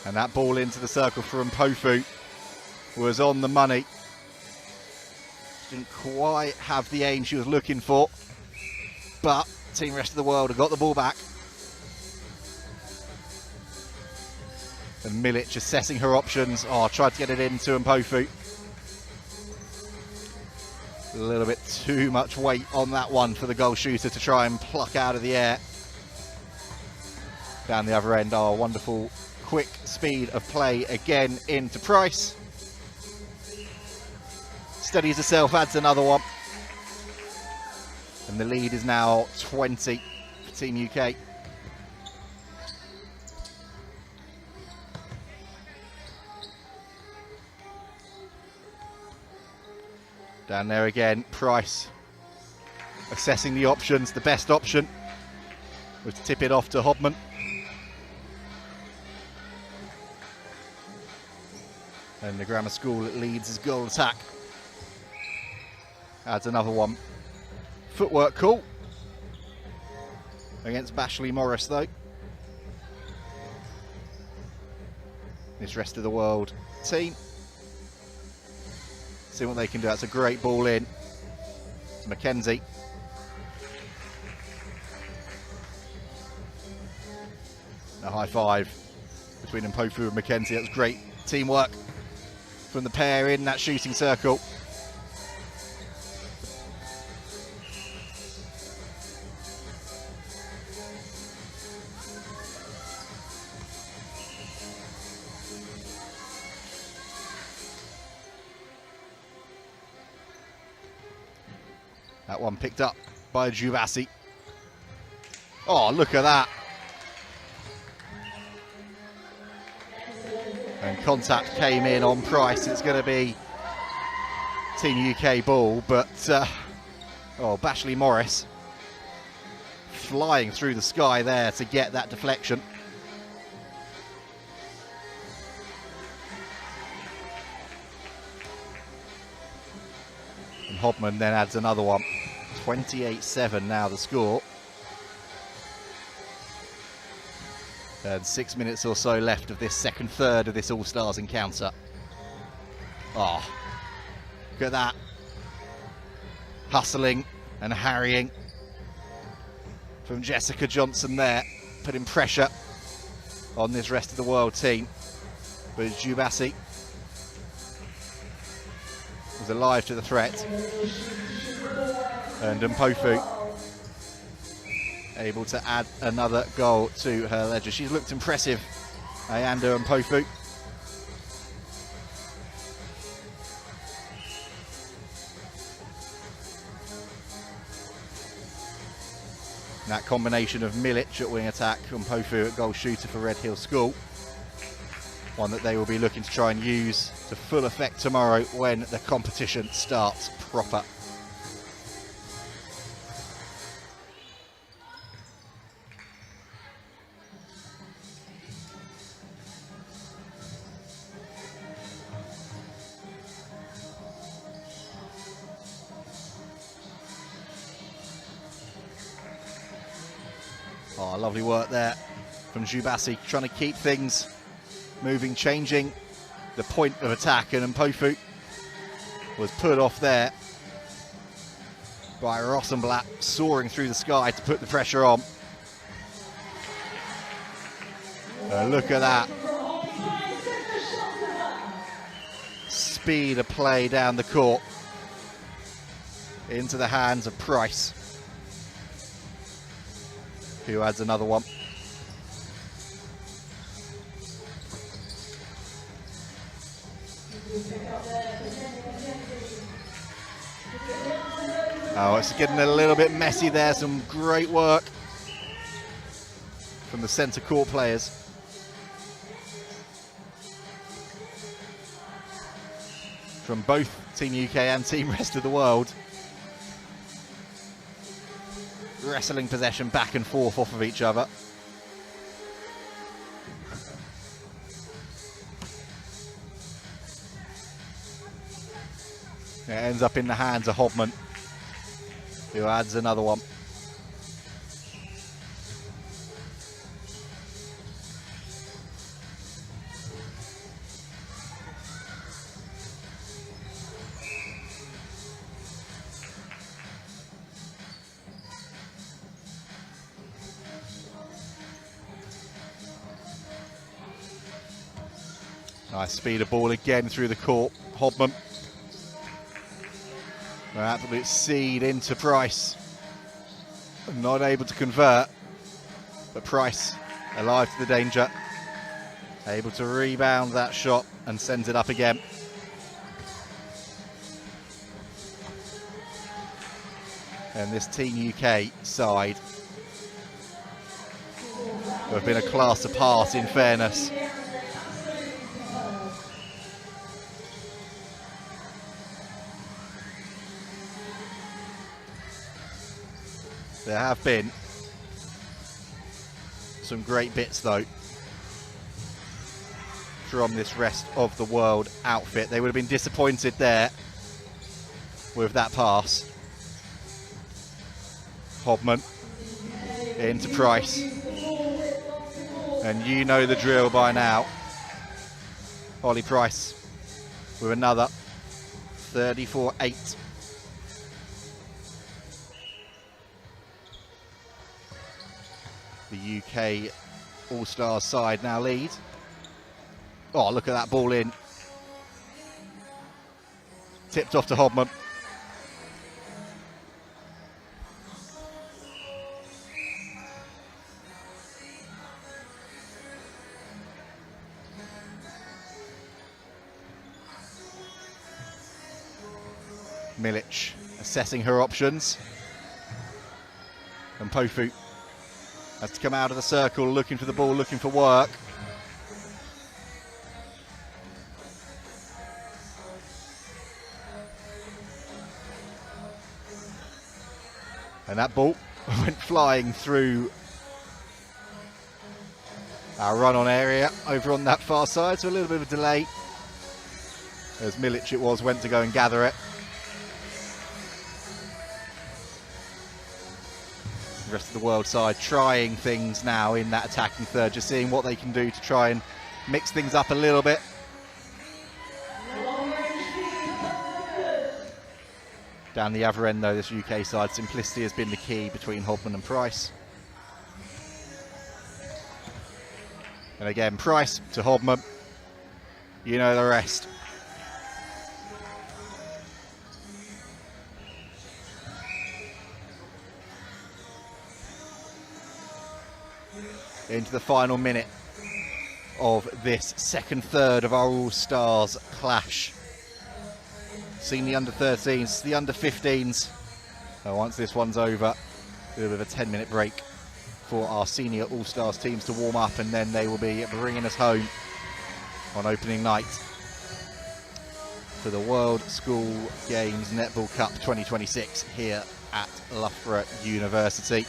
And that ball into the circle for Mpofu was on the money. Didn't quite have the aim she was looking for, but Team Rest of the World have got the ball back. And Milic assessing her options. Tried to get it into Mpofu. A little bit too much weight on that one for the goal shooter to try and pluck out of the air. Down the other end, wonderful quick speed of play again into Price. steadies herself, adds another one. And the lead is now 20 for Team UK. Down there again, Price assessing the options. The best option was to tip it off to Hobman. And the Grammar School leads his goal attack. Adds another one. Footwork call against Bashley Morris though. This rest of the world team. See what they can do. That's a great ball in. It's Mackenzie. A high five between Mpofu and Mackenzie. That was great teamwork from the pair in that shooting circle. That one picked up by Jubassi. Oh, look at that. And contact came in on Price. It's going to be Team UK ball, but Bashley Morris flying through the sky there to get that deflection. And Hobman then adds another one. 28-7 now the score. And 6 minutes or so left of this second third of this All-Stars encounter. Oh, look at that. Hustling and harrying from Jessica Johnson there, putting pressure on this rest of the world team. But Jubassi was alive to the threat. And Mpofu able to add another goal to her ledger. She's looked impressive, Ayanda Mpofu. That combination of Milic at wing attack and Mpofu at goal shooter for Red Hill School. One that they will be looking to try and use to full effect tomorrow when the competition starts proper. Oh, lovely work there from Jubassi, trying to keep things moving, changing the point of attack, and Mpofu was put off there by Rosenblatt, soaring through the sky to put the pressure on. Look at that. Speed of play down the court into the hands of Price, who adds another one. Oh, it's getting a little bit messy there. Some great work from the centre court players. From both Team UK and Team Rest of the World. Wrestling possession back and forth off of each other. It ends up in the hands of Hobman, who adds another one. Nice speed of ball again through the court. Hobman. An absolute seed into Price. Not able to convert, but Price alive to the danger. Able to rebound that shot and sends it up again. And this Team UK side have been a class apart, in fairness. There have been some great bits though from this rest of the world outfit. They would have been disappointed there with that pass. Hobman into Price. And you know the drill by now. Ollie Price with another 34-8. The UK All-Stars side now lead. Oh, look at that ball in. Tipped off to Hobman. Milic assessing her options. And Pofu has to come out of the circle, looking for the ball, looking for work. And that ball went flying through our run-on area over on that far side, so a little bit of a delay as Milic went to go and gather it. The rest of the world side trying things now in that attacking third, just seeing what they can do to try and mix things up a little bit. Down the other end though, this UK side, simplicity has been the key between Hobman and Price. And again, Price to Hobman. You know the rest. Into the final minute of this second third of our All-Stars clash. Seen the under-13s, the under-15s. Once this one's over, a little bit of a 10-minute break for our senior All-Stars teams to warm up, and then they will be bringing us home on opening night for the World School Games Netball Cup 2026 here at Loughborough University.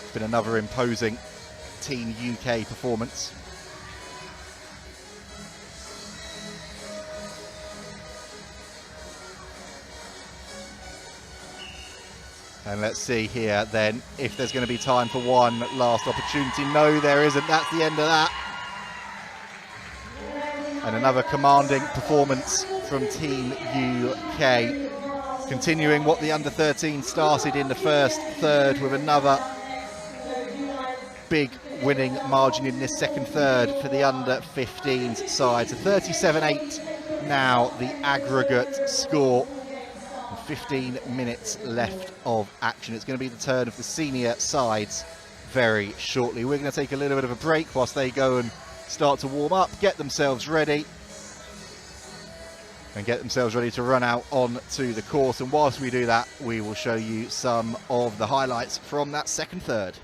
It's been another imposing Team UK performance. And let's see here then if there's going to be time for one last opportunity. No, there isn't. That's the end of that. And another commanding performance from Team UK. Continuing what the under-13 started in the first third with another big winning margin in this second third for the under-15s side. So 37-8 now the aggregate score. 15 minutes left of action. It's going to be the turn of the senior sides very shortly. We're going to take a little bit of a break whilst they go and start to warm up, get themselves ready, and get themselves ready to run out onto the course. And whilst we do that, we will show you some of the highlights from that second third.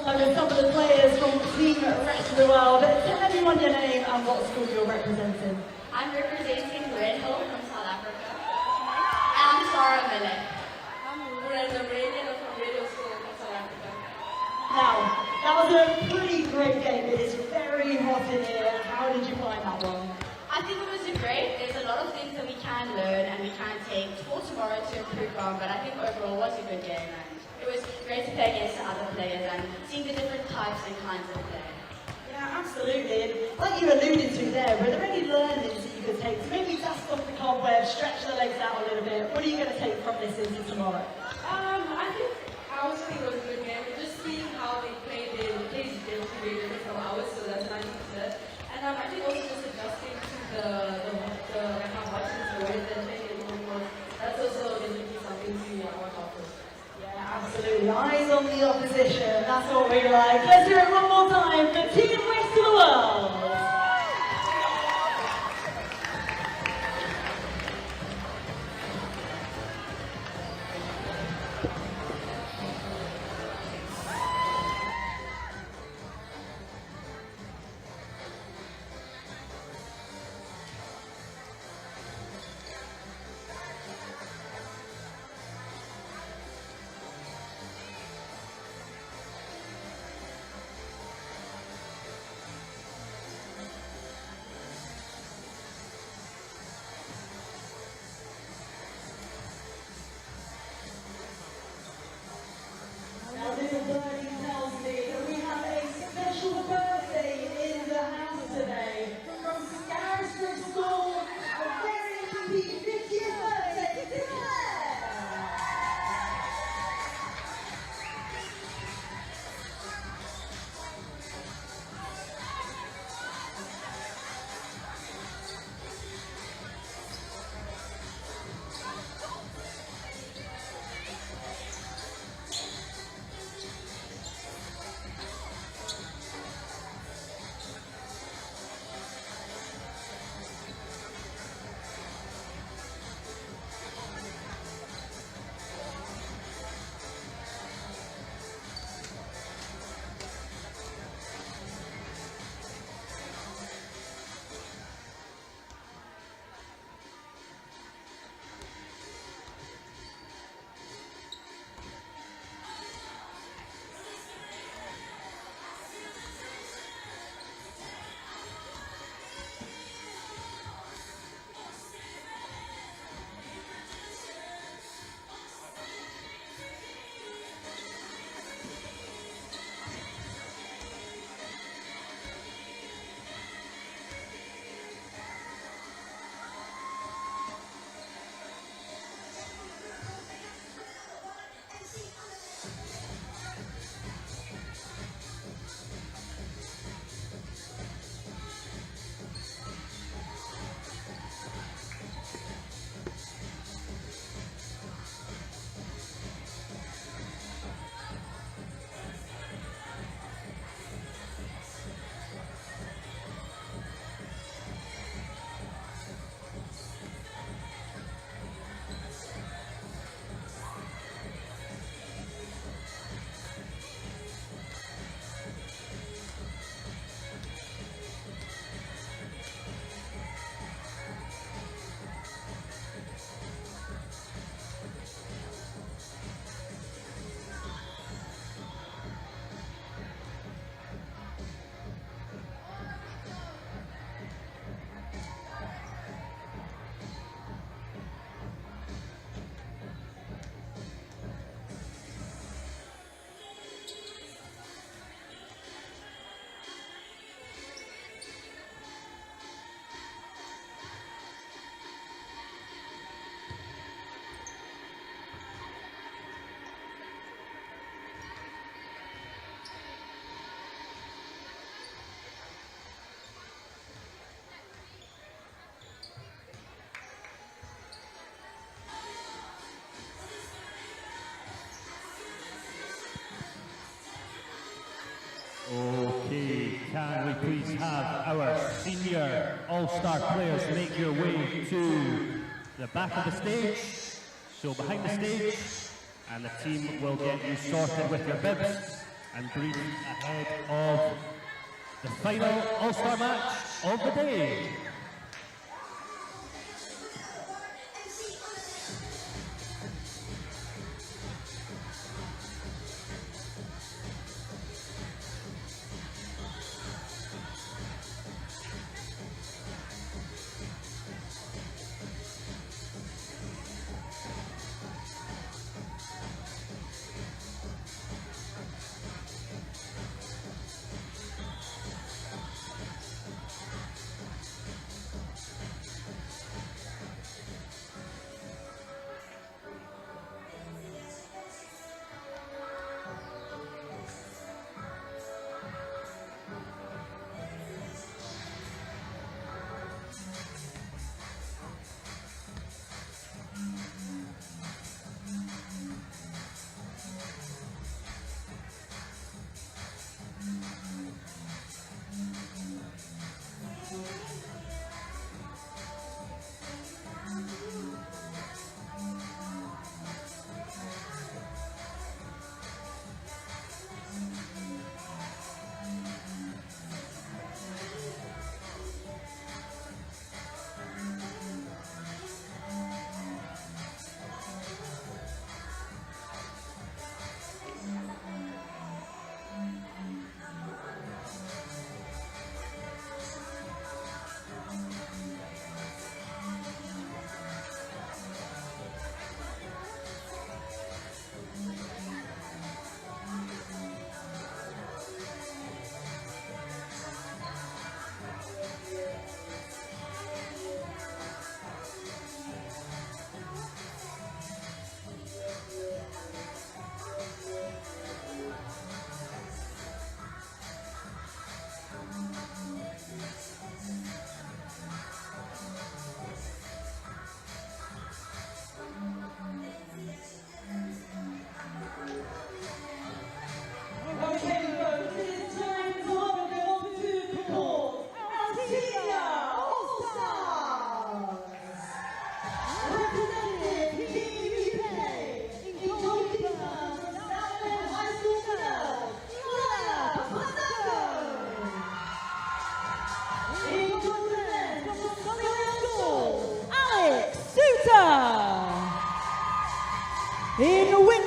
With some of the players from Team Rest of the World. Tell everyone your name and what school you're representing. I'm representing Red Hill from South Africa. And I'm Sarah Millett. I'm Brenda Radian from Radio School from South Africa. Now, that was a pretty great game. It is very hot in here. How did you find that one? I think it was great. There's a lot of things that we can learn and we can take for tomorrow to improve on, but I think overall it was a good game. It was great to play against the other players and seeing the different types and kinds of play. Yeah, absolutely. And like you alluded to there, were there any learnings that you could take to maybe dust off the cobweb, stretch the legs out a little bit? What are you going to take from this into tomorrow? I was think it was a good game. Just seeing how they played different from ours, so that's 90%. And I think also just adjusting to how much is the way they're playing it. That's also definitely something to watch out for. Absolutely. Eyes on the opposition. That's what we like. Let's hear it one more time for Team West of the World. Now, little birdie tells me that we have a special birthday in the house today. From Scarisburg School, a very happy 50th birthday to Claire! Okay, can we please have our senior All-Star players make your way to the back of the stage, so behind the stage, and the team will get you sorted with your bibs and brief ahead of the final All-Star match of the day.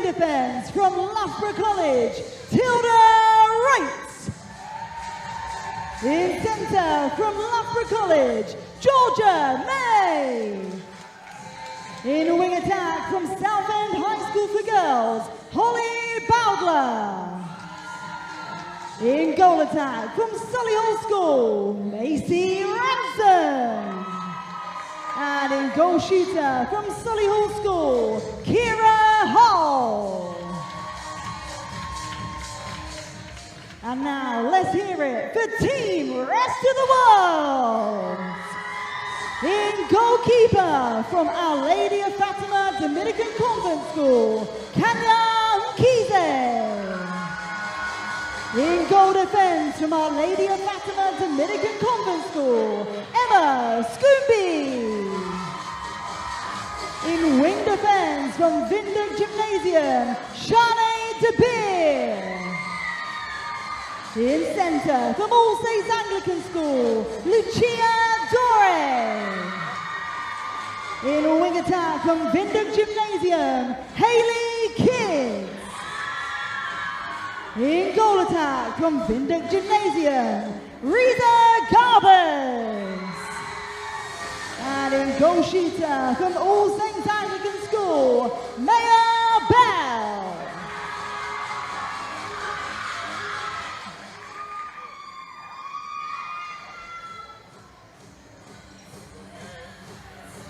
wing defense from Loughborough College, Tilda Wright. In centre from Loughborough College, Georgia May. In wing attack from Southend High School for Girls, Holly Bowdler. In goal attack from Solihull School, Macy Ranson. And in goal shooter from Solihull School, Kira Hall. And now let's hear it for Team Rest of the World. In goalkeeper from Our Lady of Fatima Dominican Convent School, Kanya Mkize. In goal defense from Our Lady of Fatima Dominican Convent School, Emma Scooby. In wing defense from Vindock Gymnasium, Shanae De Beer. In centre from All Saints Anglican School, Lucia Dore. In wing attack from Vindock Gymnasium, Hayley Kidd. In goal attack from Vindock Gymnasium, Rita Garbers. And in goal shooter from All Saints Anglican School, Maya Bell.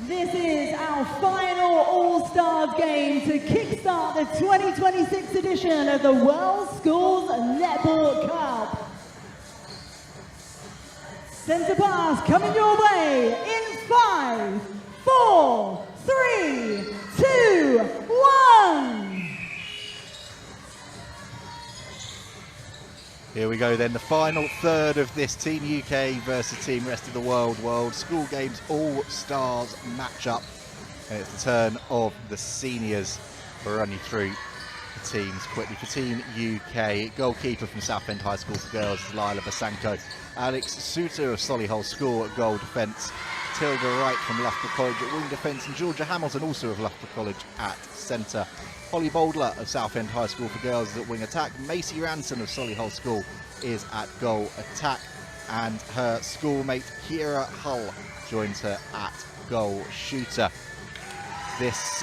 This is our final All-Stars game to kickstart the 2026 edition of the World Schools Netball Cup. Centre pass coming your way in 5, 4, 3, 2, 1. Here we go then, the final third of this Team UK versus Team Rest of the World School Games All-Stars matchup. And it's the turn of the seniors. We'll run you through the teams quickly. For Team UK, goalkeeper from Southend High School for Girls is Lila Basanko. Alex Suter of Solihull School at goal defence. Tilda Wright from Loughborough College at wing defence, and Georgia Hamilton also of Loughborough College at centre. Holly Bowdler of Southend High School for Girls is at wing attack. Macy Ranson of Solihull School is at goal attack, and her schoolmate Kira Hull joins her at goal shooter. This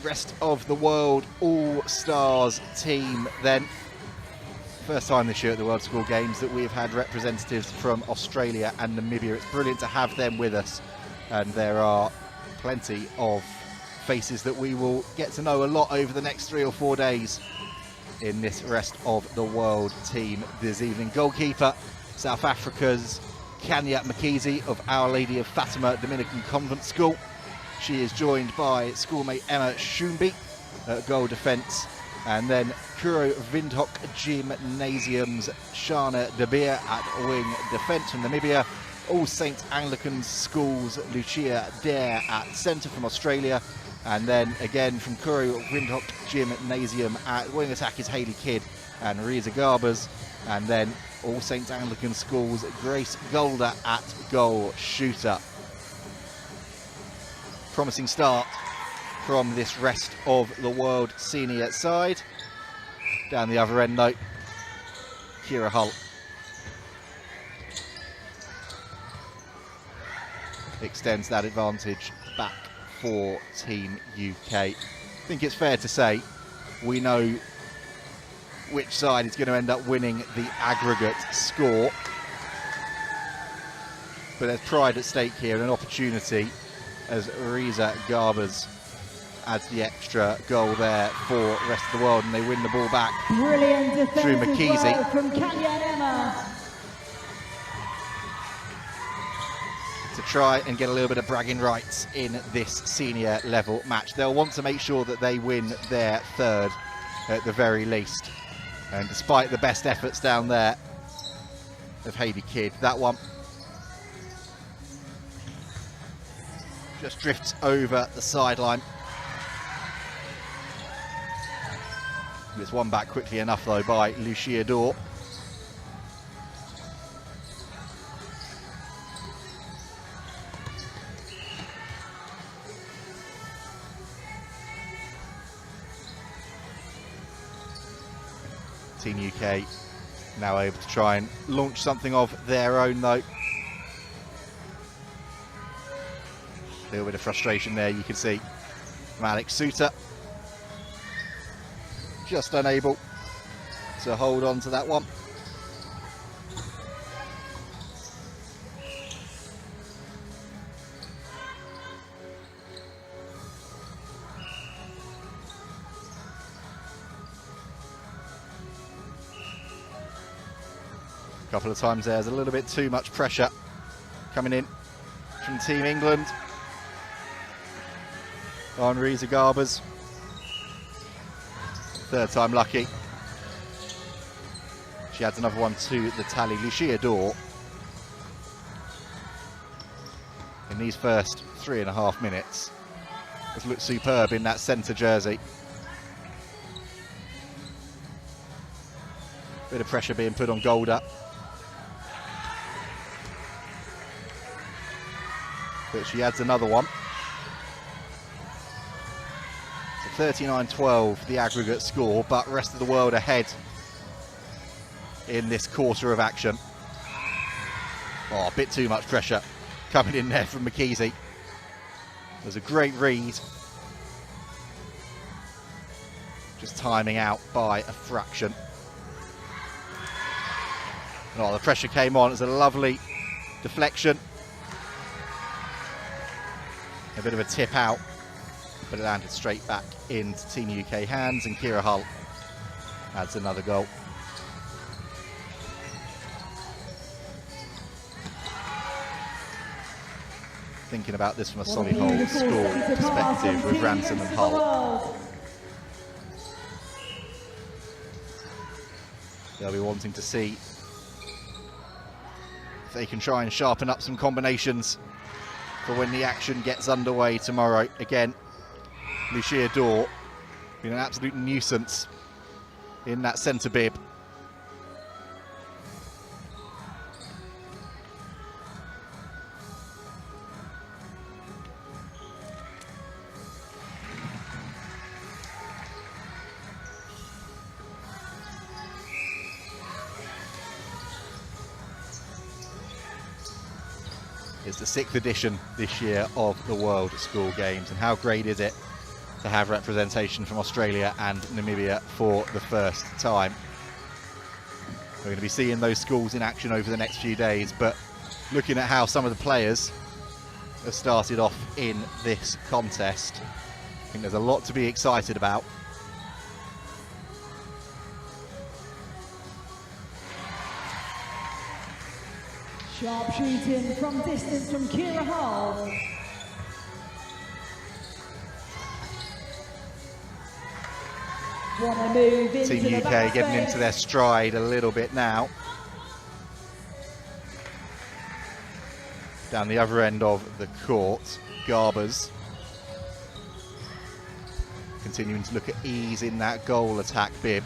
Rest of the World All-Stars team then, first time this year at the World School Games that we've had representatives from Australia and Namibia. It's brilliant to have them with us, and there are plenty of faces that we will get to know a lot over the next 3 or 4 days in this Rest of the World team this evening. Goalkeeper, South Africa's Kanya Mkize of Our Lady of Fatima Dominican Convent School. She is joined by schoolmate Emma Shumbi at goal defence, and then Kuro Windhoek Gymnasium's Shana De Beer at wing defence from Namibia. All Saints Anglican School's Lucia Dare at centre from Australia. And then again from Kuro Windhoek Gymnasium at wing attack is Hayley Kidd and Rita Garbers. And then All Saints Anglican School's Grace Golder at goal shooter. Promising start from this Rest of the World senior side. Down the other end though, Kira Hull extends that advantage back for Team UK. I think it's fair to say we know which side is going to end up winning the aggregate score, but there's pride at stake here and an opportunity as Reza Garbers adds the extra goal there for Rest of the World, and they win the ball back. Brilliant defense through Mkize. Well from Kanya and Emma. To try and get a little bit of bragging rights in this senior level match. They'll want to make sure that they win their third at the very least. And despite the best efforts down there of Hayley Kidd, that one just drifts over the sideline. It's won back quickly enough though by Lucia Dore. Team UK now able to try and launch something of their own though. A little bit of frustration there, you can see from Alex Suter. Just unable to hold on to that one. A couple of times there's a little bit too much pressure coming in from Team England. Henri Zagarbers, third time lucky. She adds another one to the tally. Lucia Dor, in these first 3.5 minutes, has looked superb in that centre jersey. Bit of pressure being put on Golda. But she adds another one. So 39-12 the aggregate score, but rest of the world ahead in this quarter of action. Oh, a bit too much pressure coming in there from McKeesey. There's a great read. Just timing out by a fraction. Oh, the pressure came on. It's a lovely deflection. A bit of a tip out, but it landed straight back into Team UK hands, and Kira Hull adds another goal. Thinking about this from a Solihull score perspective with Ransom and Hull. They'll be wanting to see if they can try and sharpen up some combinations for when the action gets underway tomorrow. Again, Lucia Dor being an absolute nuisance in that centre bib. It's the 6th edition this year of the World School Games, and how great is it to have representation from Australia and Namibia for the first time. We're going to be seeing those schools in action over the next few days, but looking at how some of the players have started off in this contest, I think there's a lot to be excited about. Sharp shooting from distance from Kira Hull. Wanna move into Team the UK back getting space. into their stride a little bit now. Down the other end of the court, Garbers continuing to look at ease in that goal attack bib.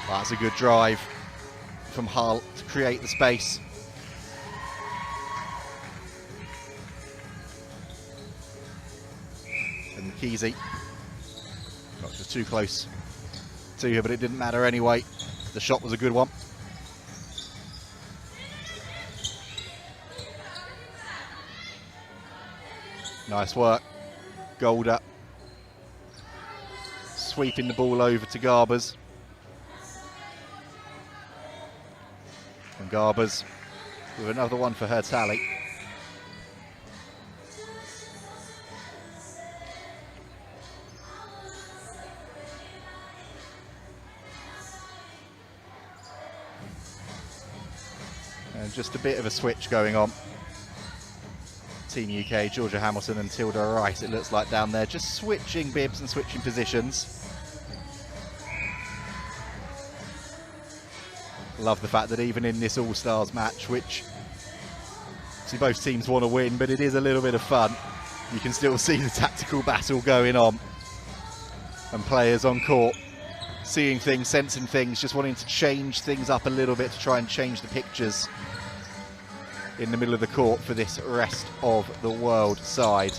That's a good drive from Hull to create the space. And McKeesey, not just too close to her, but it didn't matter anyway. The shot was a good one. Nice work. Golda sweeping the ball over to Garbers. And Garbers with another one for her tally. And just a bit of a switch going on. Team UK, Georgia Hamilton and Tilda Wright, it looks like down there, just switching bibs and switching positions. Love the fact that even in this All-Stars match, which see both teams want to win, but it is a little bit of fun, you can still see the tactical battle going on. And players on court seeing things, sensing things, just wanting to change things up a little bit to try and change the pictures in the middle of the court for this rest of the world side.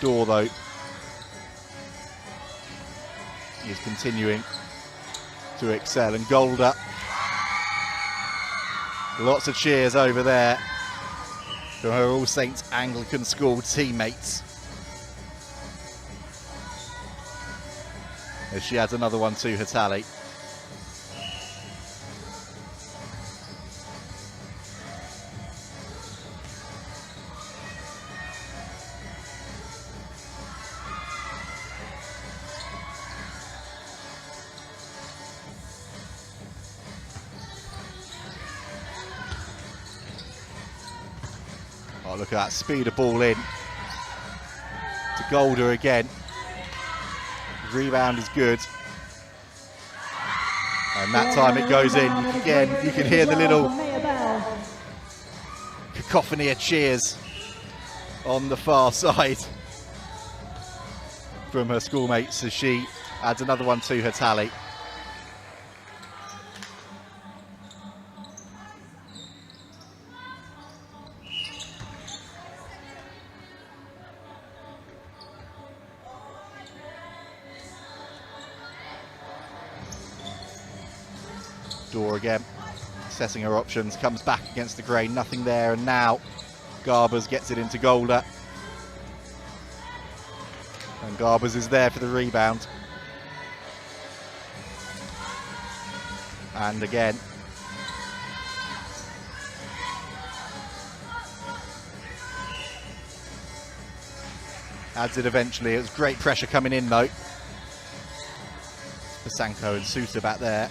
Dor, though, is continuing to excel. And Golder, lots of cheers over there from her All Saints Anglican School teammates as she adds another one to her tally. Oh, look at that speed of ball in to Golder again. Rebound is good. And that time it goes in. Again, you can hear the little cacophony of cheers on the far side from her schoolmates as she adds another one to her tally. Door again, assessing her options, comes back against the grain, nothing there, and now Garbers gets it into Golder. And Garbers is there for the rebound. And again. Adds it eventually. It was great pressure coming in though. Pasanko and Sousa back there.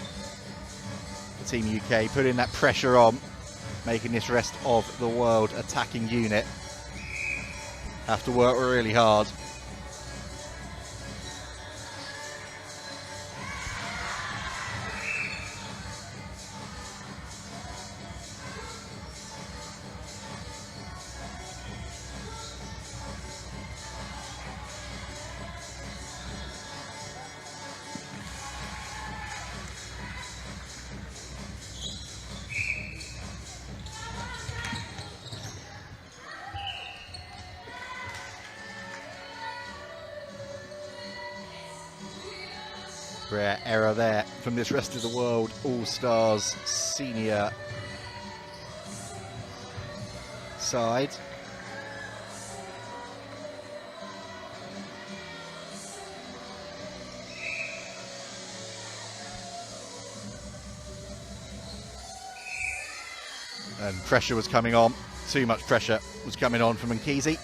Team UK putting that pressure on, making this rest of the world attacking unit have to work really hard. Rare error there from this rest of the world All-Stars senior side. And pressure was coming on, too much pressure was coming on from Nkisi.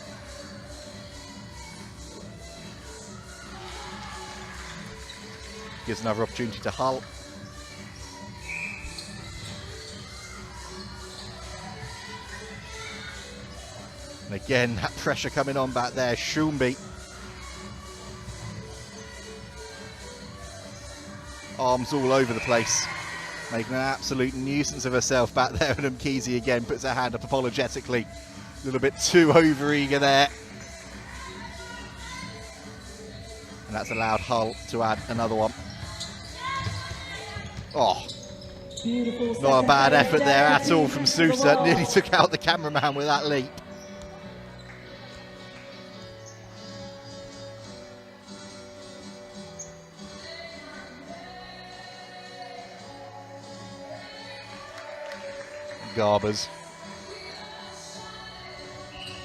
Gives another opportunity to Hull. And again, that pressure coming on back there. Shumbi. Arms all over the place. Making an absolute nuisance of herself back there. And Nkisi again puts her hand up apologetically. A little bit too over-eager there. And that's allowed Hull to add another one. Oh, not a bad effort there at all from Sousa. Nearly took out the cameraman with that leap. Garbers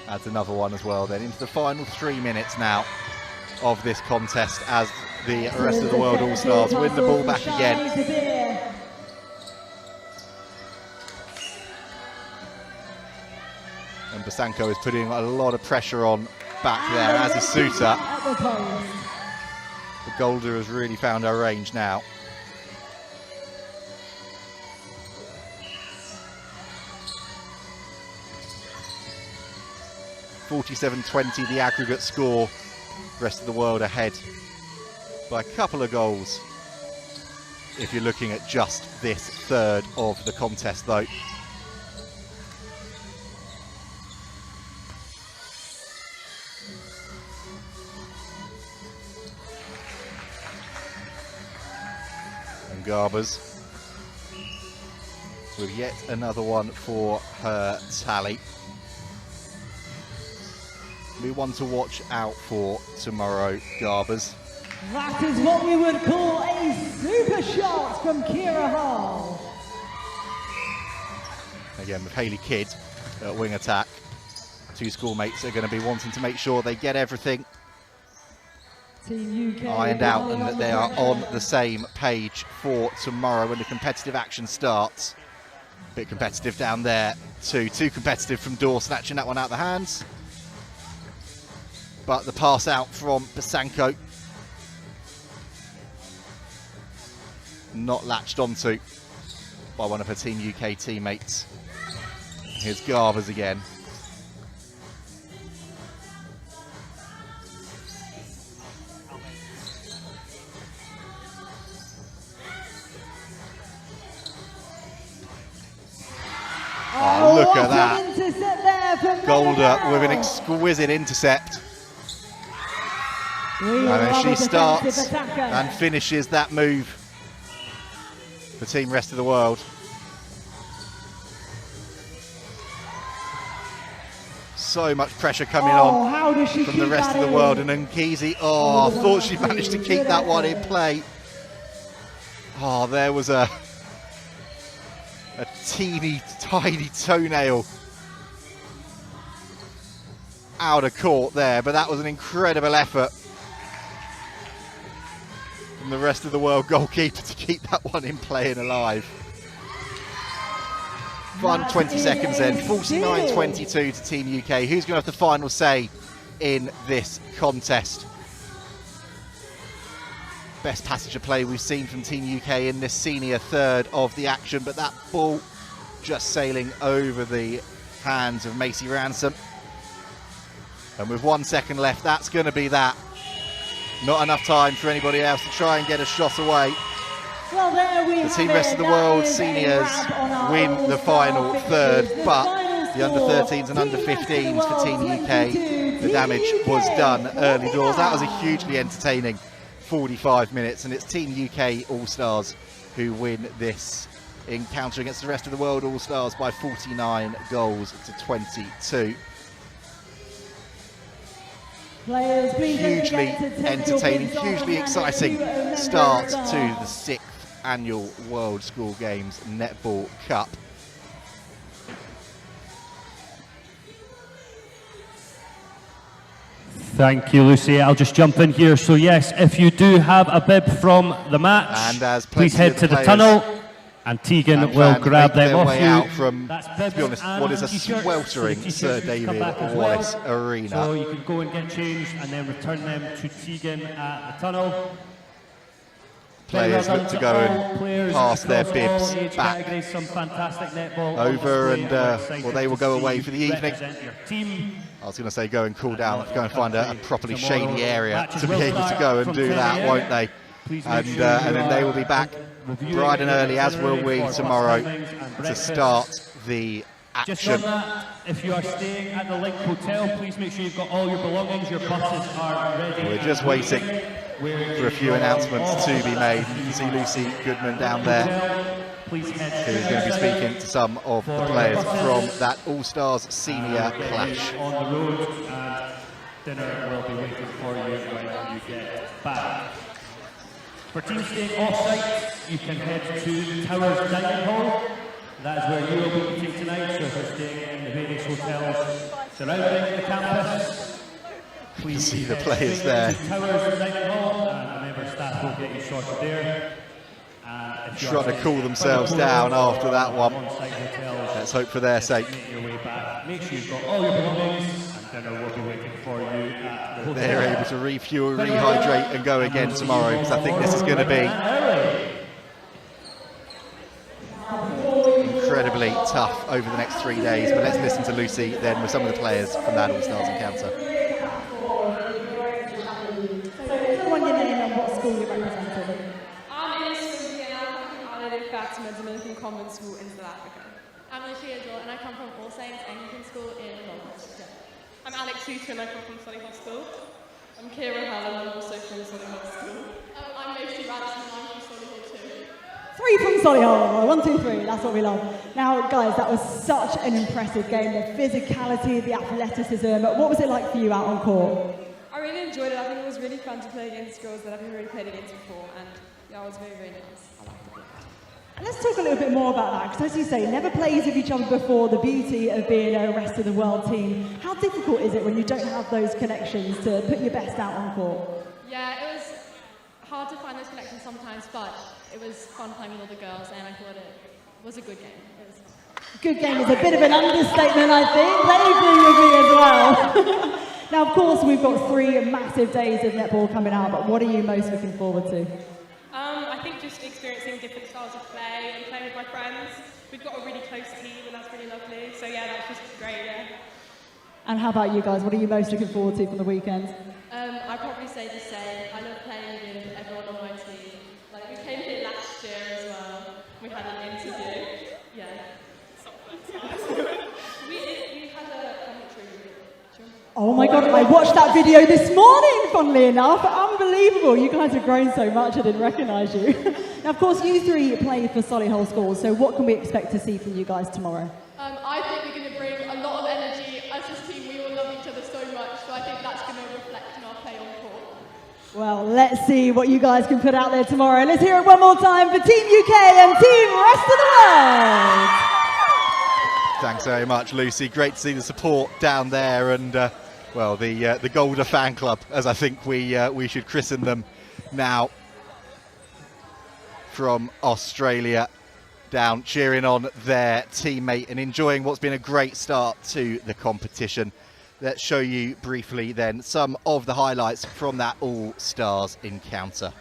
adds another one as well then into the final 3 minutes now of this contest as the rest of the world All-Stars win the ball back again. And Pasanko is putting a lot of pressure on back there, as is Sousa. The Golder has really found her range now. (47-20) the aggregate score. Rest of the world ahead by a couple of goals if you're looking at just this third of the contest though. And Garbers with yet another one for her tally. Be one to watch out for tomorrow, Garbers. That is what we would call a super shot from Kira Hall. Again, with Hayley Kidd at wing attack, two schoolmates are going to be wanting to make sure they get everything Team UK ironed out and that they are on the same page for tomorrow when the competitive action starts. A bit competitive down there too. Too competitive from Dor, snatching that one out of the hands. But the pass out from Basanko, not latched onto by one of her Team UK teammates. Here's Garvers again. Oh, look at that. Golder with an exquisite intercept. And then she starts and finishes that move for Team Rest of the World. So much pressure coming on from the Rest of the World, and Nkisi, I thought she managed to keep that one in play. Oh, there was a teeny tiny toenail out of court there, but that was an incredible effort from the Rest of the World goalkeeper to keep that one in play and alive. Fun 20 seconds then, 49-22 to Team UK. Who's going to have the final say in this contest? Best passage of play we've seen from Team UK in this senior third of the action, but that ball just sailing over the hands of Macy Ransom. And with 1 second left, that's going to be that. Not enough time for anybody else to try and get a shot away. Well, there we the Team Rest of the World seniors win the final third, but the under-13s and under-15s for Team UK, the damage was done early doors. That was a hugely entertaining 45 minutes, and it's Team UK All-Stars who win this encounter against the Rest of the World All-Stars by 49 goals to 22. Players, hugely entertaining, hugely exciting start to the 6th annual World School Games Netball Cup. Thank you, Lucy. I'll just jump in here. So yes, if you do have a bib from the match, and as please head to the tunnel, and Tegan will grab them off you. Out from, to be honest, what is a sweltering Sir David Wallace Arena. So you can go and get changed and then return them to Tegan at the tunnel. Players look to go and pass their bibs back over, and well, they will go away for the evening. I was going to say go and cool down, go and find a properly shady area to be able to go and do that, won't they? And then they will be back bright and early, as will we tomorrow, to start the action. If you are staying at the Link Hotel, please make sure you've got all your belongings, your buses are ready. We're just waiting for a few announcements to be made. You can see Lucy Goodman down there, who's going to be speaking to some of the players from that All-Stars Senior Clash. On the road, and dinner will be waiting for you when you get back. For teams staying off-site, you can head to Towers Dining Hall. That is where you will be eating tonight, so if you're staying in the various hotels surrounding the campus, please see the players there. Towers Dining Hall, and a member of staff will get you sorted there. Trying to cool themselves down after that one. Let's hope for their sake. Make sure you've got all your belongings, and dinner will be waiting for you at the hotel. They're able to refuel, rehydrate, and go again tomorrow, because I think this is going to be incredibly tough over the next 3 days. But let's listen to Lucy then with some of the players from that All-Stars encounter. Dominican Convent School in South Africa. I'm Lucia Adol, and I come from All Saints Anglican School in London. I'm Alex Hooter, and I come from Solihull School. I'm Kira Hall, and I'm also from Solihull School. I'm Lucy Radisson, and I'm from Solihull too. 3 from Solihull. 1, 2, 3. That's what we love. Now, guys, that was such an impressive game. The physicality, the athleticism. What was it like for you out on court? I really enjoyed it. I think it was really fun to play against girls that I've never really played against before, and yeah, it was very, very nice. I liked it. And let's talk a little bit more about that, because as you say, never plays with each other before, the beauty of being a rest of the world team. How difficult is it when you don't have those connections to put your best out on court? Yeah, it was hard to find those connections sometimes, but it was fun playing with all the girls, and I thought it was a good game. It was fun. Good game is a bit of an understatement, I think. They agree with me as well. Now, of course, we've got 3 massive days of netball coming out, but what are you most looking forward to? I think just experiencing different styles of play and playing with my friends. We've got a really close team, and that's really lovely. So yeah, that's just great, yeah. And how about you guys? What are you most looking forward to for the weekend? I'd probably say the same. I love playing with everyone on my team. Like, we came here last year as well. We had an interview. Yeah. we had a commentary. Oh my God, I watched that video this morning, funnily enough. Unbelievable. You guys have grown so much, I didn't recognise you. Now, of course, you 3 play for Solihull Schools, so what can we expect to see from you guys tomorrow? I think we're going to bring a lot of energy. As a team, we all love each other so much, so I think that's going to reflect in our play on court. Well, let's see what you guys can put out there tomorrow. Let's hear it one more time for Team UK and Team Rest of the World. Thanks very much, Lucy. Great to see the support down there, and well, the Golder fan club, as I think we should christen them now, from Australia, down cheering on their teammate and enjoying what's been a great start to the competition. Let's show you briefly then some of the highlights from that All-Stars encounter.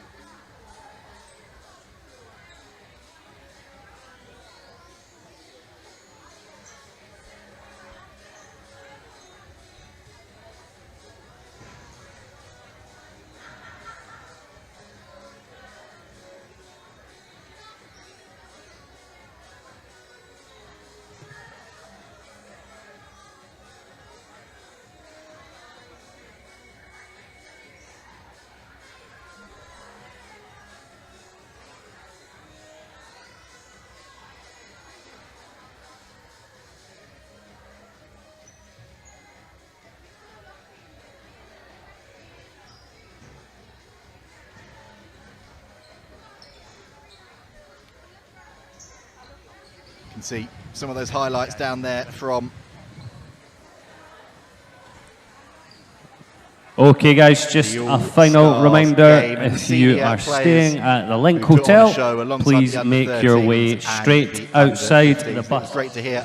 You can see some of those highlights down there from... Okay guys, just a final reminder, if you are staying at the Link Hotel, please make your way straight outside the bus. Great to hear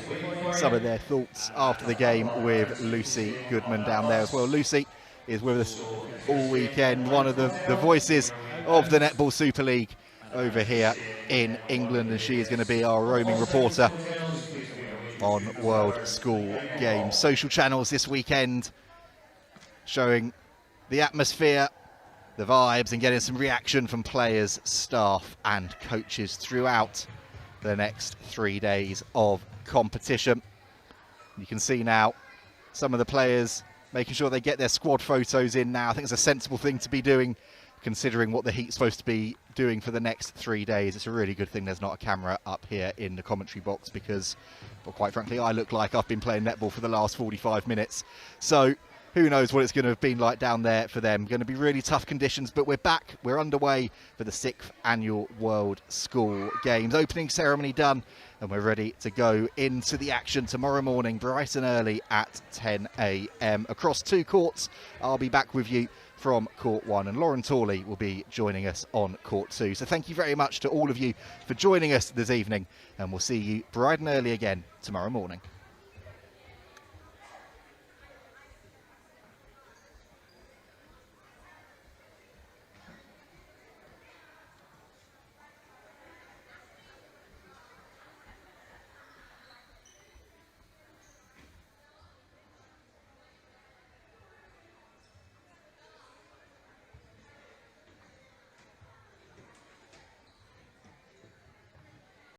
some of their thoughts after the game with Lucy Goodman down there as well. Lucy is with us all weekend, one of the voices of the Netball Super League over here in England, and she is going to be our roaming reporter on World School Games. Social channels this weekend showing the atmosphere, the vibes, and getting some reaction from players, staff and coaches throughout the next 3 days of competition. You can see now some of the players making sure they get their squad photos in now. I think it's a sensible thing to be doing, considering what the heat's supposed to be doing for the next 3 days. It's a really good thing there's not a camera up here in the commentary box, because, well, quite frankly, I look like I've been playing netball for the last 45 minutes. So who knows what it's going to have been like down there for them. Going to be really tough conditions, but we're back. We're underway for the 6th annual World School Games. Opening ceremony done, and we're ready to go into the action tomorrow morning, bright and early at 10 a.m. Across 2 courts, I'll be back with you from Court 1, and Lauren Torley will be joining us on Court 2. So thank you very much to all of you for joining us this evening, and we'll see you bright and early again tomorrow morning.